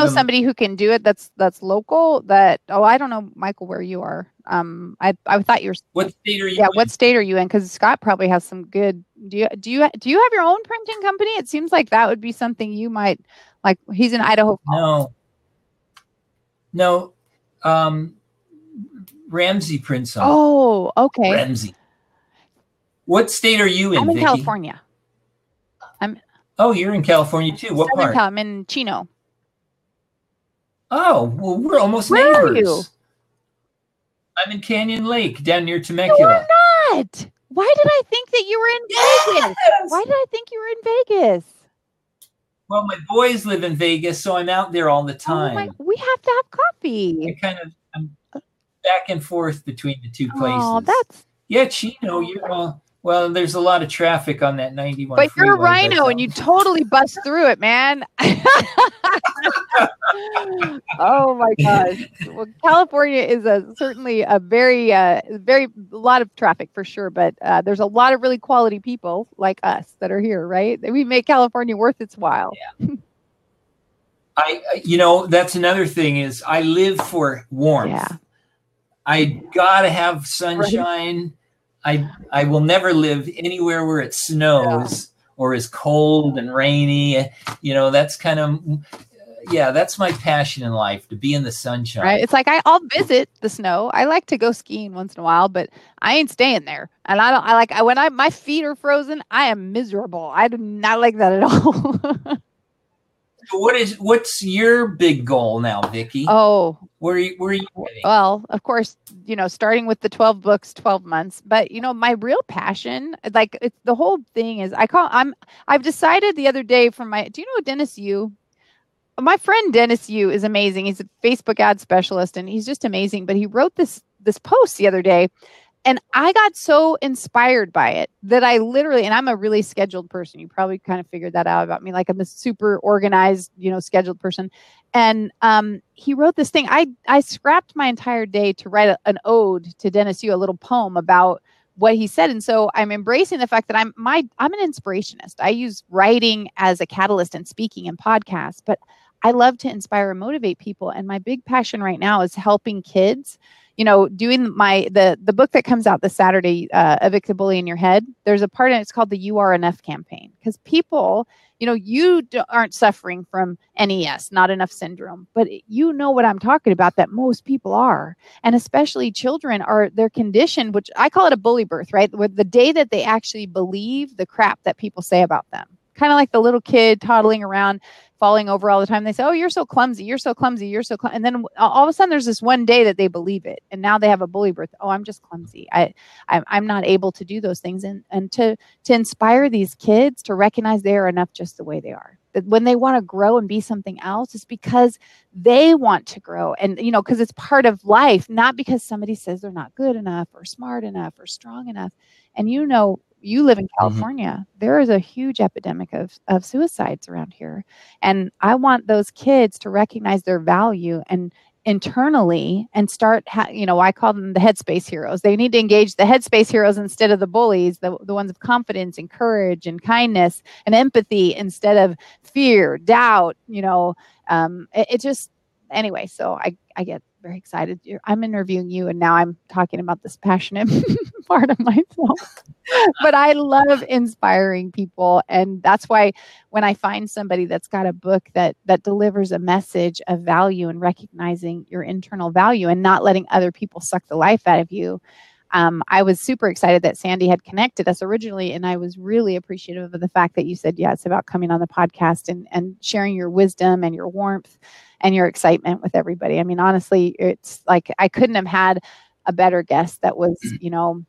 somebody who can do it. That's local. I don't know, Michael, where you are. I thought you were. What state are you? Yeah. in? What state are you in? Because Scott probably has some good. Do you have your own printing company? It seems like that would be something you might like. He's in Idaho Falls. No. Ramsey prints on. Oh, okay. Ramsey. What state are you in? I'm in Vicki? California. Oh, you're in California too. What part? I'm in Chino. Oh, well, we're almost Where neighbors. Are you? I'm in Canyon Lake, down near Temecula. You're not. Why did I think that you were in Vegas? Why did I think you were in Vegas? Well, my boys live in Vegas, so I'm out there all the time. We have to have coffee. I'm back and forth between the two places. Oh, Chino. You're well, there's a lot of traffic on that 91 But freeway, you're a rhino, and you totally bust through it, man. Oh my gosh. Well, California is certainly a very lot of traffic for sure, but there's a lot of really quality people like us that are here, right? We make California worth its while. Yeah. That's another thing is I live for warmth. Yeah. I gotta have sunshine. Right. I will never live anywhere where it snows or is cold and rainy. That's kind of, that's my passion in life, to be in the sunshine. Right. It's like I'll visit the snow. I like to go skiing once in a while, but I ain't staying there. And when my feet are frozen, I am miserable. I do not like that at all. What's your big goal now, Vicki? Oh, where are you heading? Well, of course, starting with the 12 books, 12 months. But my real passion, the whole thing is, I've decided the other day do you know Dennis Yu? My friend Dennis Yu is amazing. He's a Facebook ad specialist, and he's just amazing. But he wrote this post the other day, and I got so inspired by it that I literally, and I'm a really scheduled person. You probably kind of figured that out about me. Like, I'm a super organized, scheduled person. And he wrote this thing. I scrapped my entire day to write an ode to Dennis Yu, a little poem about what he said. And so I'm embracing the fact that I'm an inspirationist. I use writing as a catalyst and speaking and podcasts, but I love to inspire and motivate people. And my big passion right now is helping kids, doing the book that comes out this Saturday, Evict the Bully in Your Head. There's a part in it, it's called the You Are Enough campaign, because people, aren't suffering from NES, not enough syndrome, but you know what I'm talking about, that most people are. And especially children they're conditioned, which I call it a bully birth, right? With the day that they actually believe the crap that people say about them. Kind of like the little kid toddling around, falling over all the time. They say, oh, you're so clumsy. You're so clumsy. You're so clumsy. And then all of a sudden there's this one day that they believe it. And now they have a bully birth. Oh, I'm just clumsy. I'm not able to do those things. And to inspire these kids to recognize they are enough just the way they are. That when they want to grow and be something else, it's because they want to grow. And, because it's part of life, not because somebody says they're not good enough or smart enough or strong enough. And you live in California. Mm-hmm. There is a huge epidemic of suicides around here. And I want those kids to recognize their value and internally and start, I call them the headspace heroes. They need to engage the headspace heroes instead of the bullies, the ones of confidence and courage and kindness and empathy instead of fear, doubt, it just, anyway, so I get very excited. I'm interviewing you, and now I'm talking about this passionate part of myself. But I love inspiring people, and that's why when I find somebody that's got a book that delivers a message of value and recognizing your internal value and not letting other people suck the life out of you, I was super excited that Sandy had connected us originally, and I was really appreciative of the fact that you said, yeah, it's about coming on the podcast and sharing your wisdom and your warmth and your excitement with everybody. I mean, honestly, it's like I couldn't have had a better guest that was,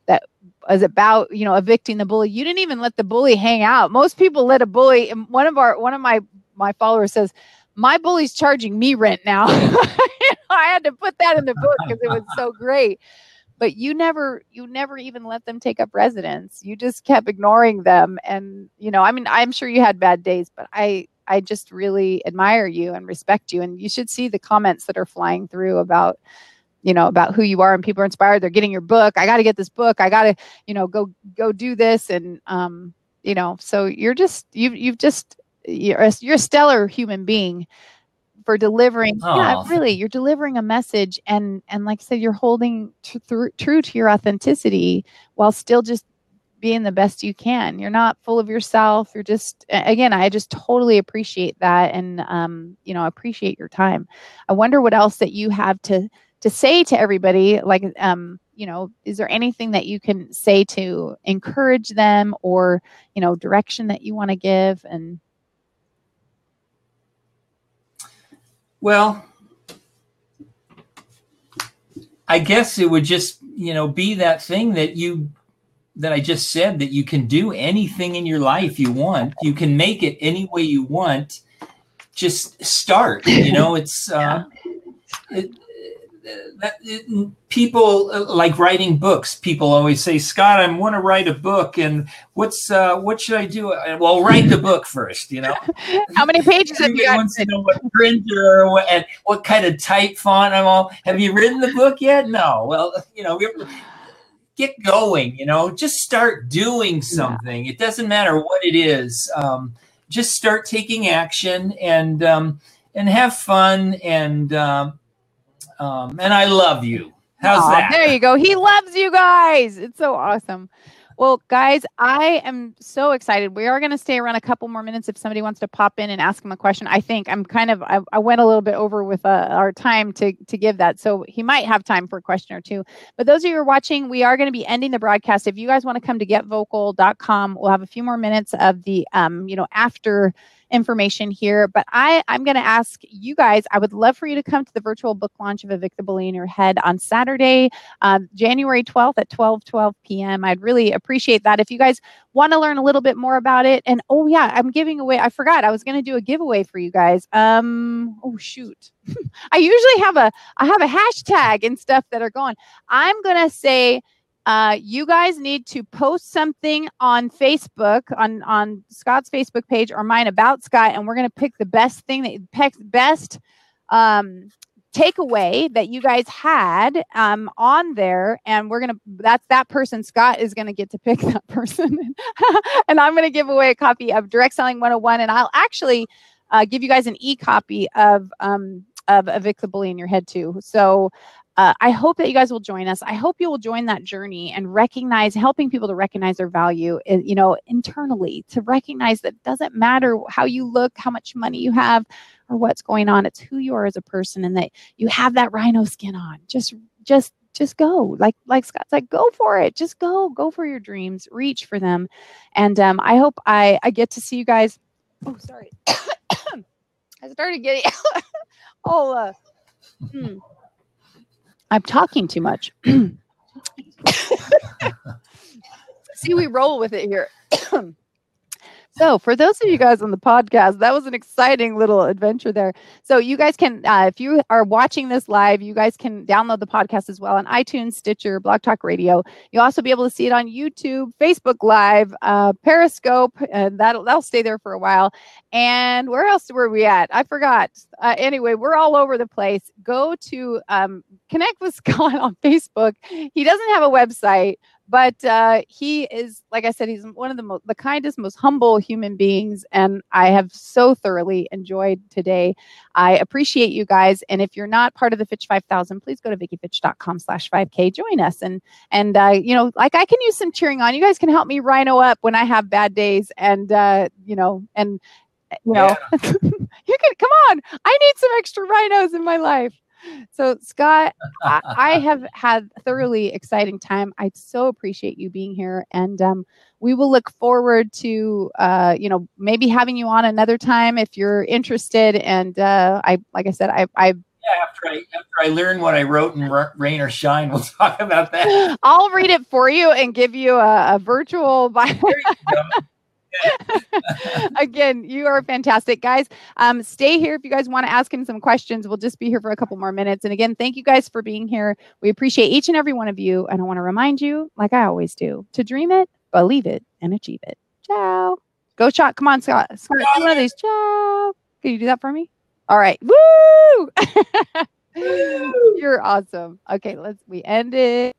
that was about, evicting the bully. You didn't even let the bully hang out. Most people let a bully. And one of my followers says, my bully's charging me rent now. I had to put that in the book because it was so great. But you never even let them take up residence. You just kept ignoring them. And, I'm sure you had bad days, but I just really admire you and respect you. And you should see the comments that are flying through about who you are, and people are inspired. They're getting your book. I got to get this book. I got to, go do this. And, so you're a stellar human being for delivering. Oh. Yeah, really, you're delivering a message. And like I said, you're holding true to your authenticity while still just being the best you can. You're not full of yourself. You're just, again, I just totally appreciate that. And, appreciate your time. I wonder what else that you have to say to everybody. Like, is there anything that you can say to encourage them, or, direction that you want to give? And well, I guess it would just, be that thing that I just said, that you can do anything in your life you want. You can make it any way you want. Just start, it's, people like writing books. People always say, Scott, I want to write a book. And what should I do? Well, write the book first, How many pages have you got? Wants to know what printer and what kind of type font I'm all. Have you written the book yet? No. Well, get going, just start doing something. Yeah. It doesn't matter what it is. Just start taking action and have fun. And I love you. How's that? There you go. He loves you guys. It's so awesome. Well, guys, I am so excited. We are going to stay around a couple more minutes if somebody wants to pop in and ask him a question. I think I went a little bit over with our time to give that. So he might have time for a question or two. But those of you who are watching, we are going to be ending the broadcast. If you guys want to come to getvocal.com, we'll have a few more minutes of the, after information here. But I'm going to ask you guys, I would love for you to come to the virtual book launch of Evict the Bully in Your Head on Saturday, January 12th at 12 p.m. I'd really appreciate that. If you guys want to learn a little bit more about it. And oh yeah, I'm giving away, I forgot, I was going to do a giveaway for you guys. Oh shoot. I usually have a hashtag and stuff that are going. I'm going to say, you guys need to post something on Facebook, on Scott's Facebook page or mine about Scott, and we're going to pick the best thing best takeaway that you guys had on there, and we're going to, that's that person. Scott is going to get to pick that person, and I'm going to give away a copy of Direct Selling 101, and I'll actually give you guys an e-copy of Evict the Bully in Your Head too. So I hope that you guys will join us. I hope you will join that journey and helping people to recognize their value, internally, to recognize that it doesn't matter how you look, how much money you have, or what's going on. It's who you are as a person, and that you have that rhino skin on. Just go. Like Scott's like, go for it. Just go for your dreams, reach for them. And I hope I get to see you guys. Oh, sorry. I started getting all I'm talking too much. See, we roll with it here. So for those of you guys on the podcast, that was an exciting little adventure there. So you guys can, if you are watching this live, you guys can download the podcast as well on iTunes, Stitcher, Blog Talk Radio. You'll also be able to see it on YouTube, Facebook Live, Periscope, and that'll stay there for a while. And where else were we at? I forgot. Anyway, we're all over the place. Go to connect with Scott on Facebook. He doesn't have a website, but he is, like I said, he's one of the kindest, most humble human beings. And I have so thoroughly enjoyed today. I appreciate you guys. And if you're not part of the Fitch 5000, please go to VickiFitch.com/5K. Join us. And like I can use some cheering on. You guys can help me rhino up when I have bad days. And, you can come on. I need some extra rhinos in my life. So Scott, I have had a thoroughly exciting time. I so appreciate you being here, and we will look forward to maybe having you on another time if you're interested. And like I said, after I learn what I wrote in Rain or Shine, we'll talk about that. I'll read it for you and give you a virtual. There you go. Again, you are fantastic, guys. Stay here if you guys want to ask him some questions. We'll just be here for a couple more minutes. And again, thank you guys for being here. We appreciate each and every one of you. And I want to remind you, like I always do, to dream it, believe it, and achieve it. Ciao. Go shot. Come on, Scott. Scott, do one of these. Ciao. Can you do that for me? All right. Woo! You're awesome. Okay, we end it.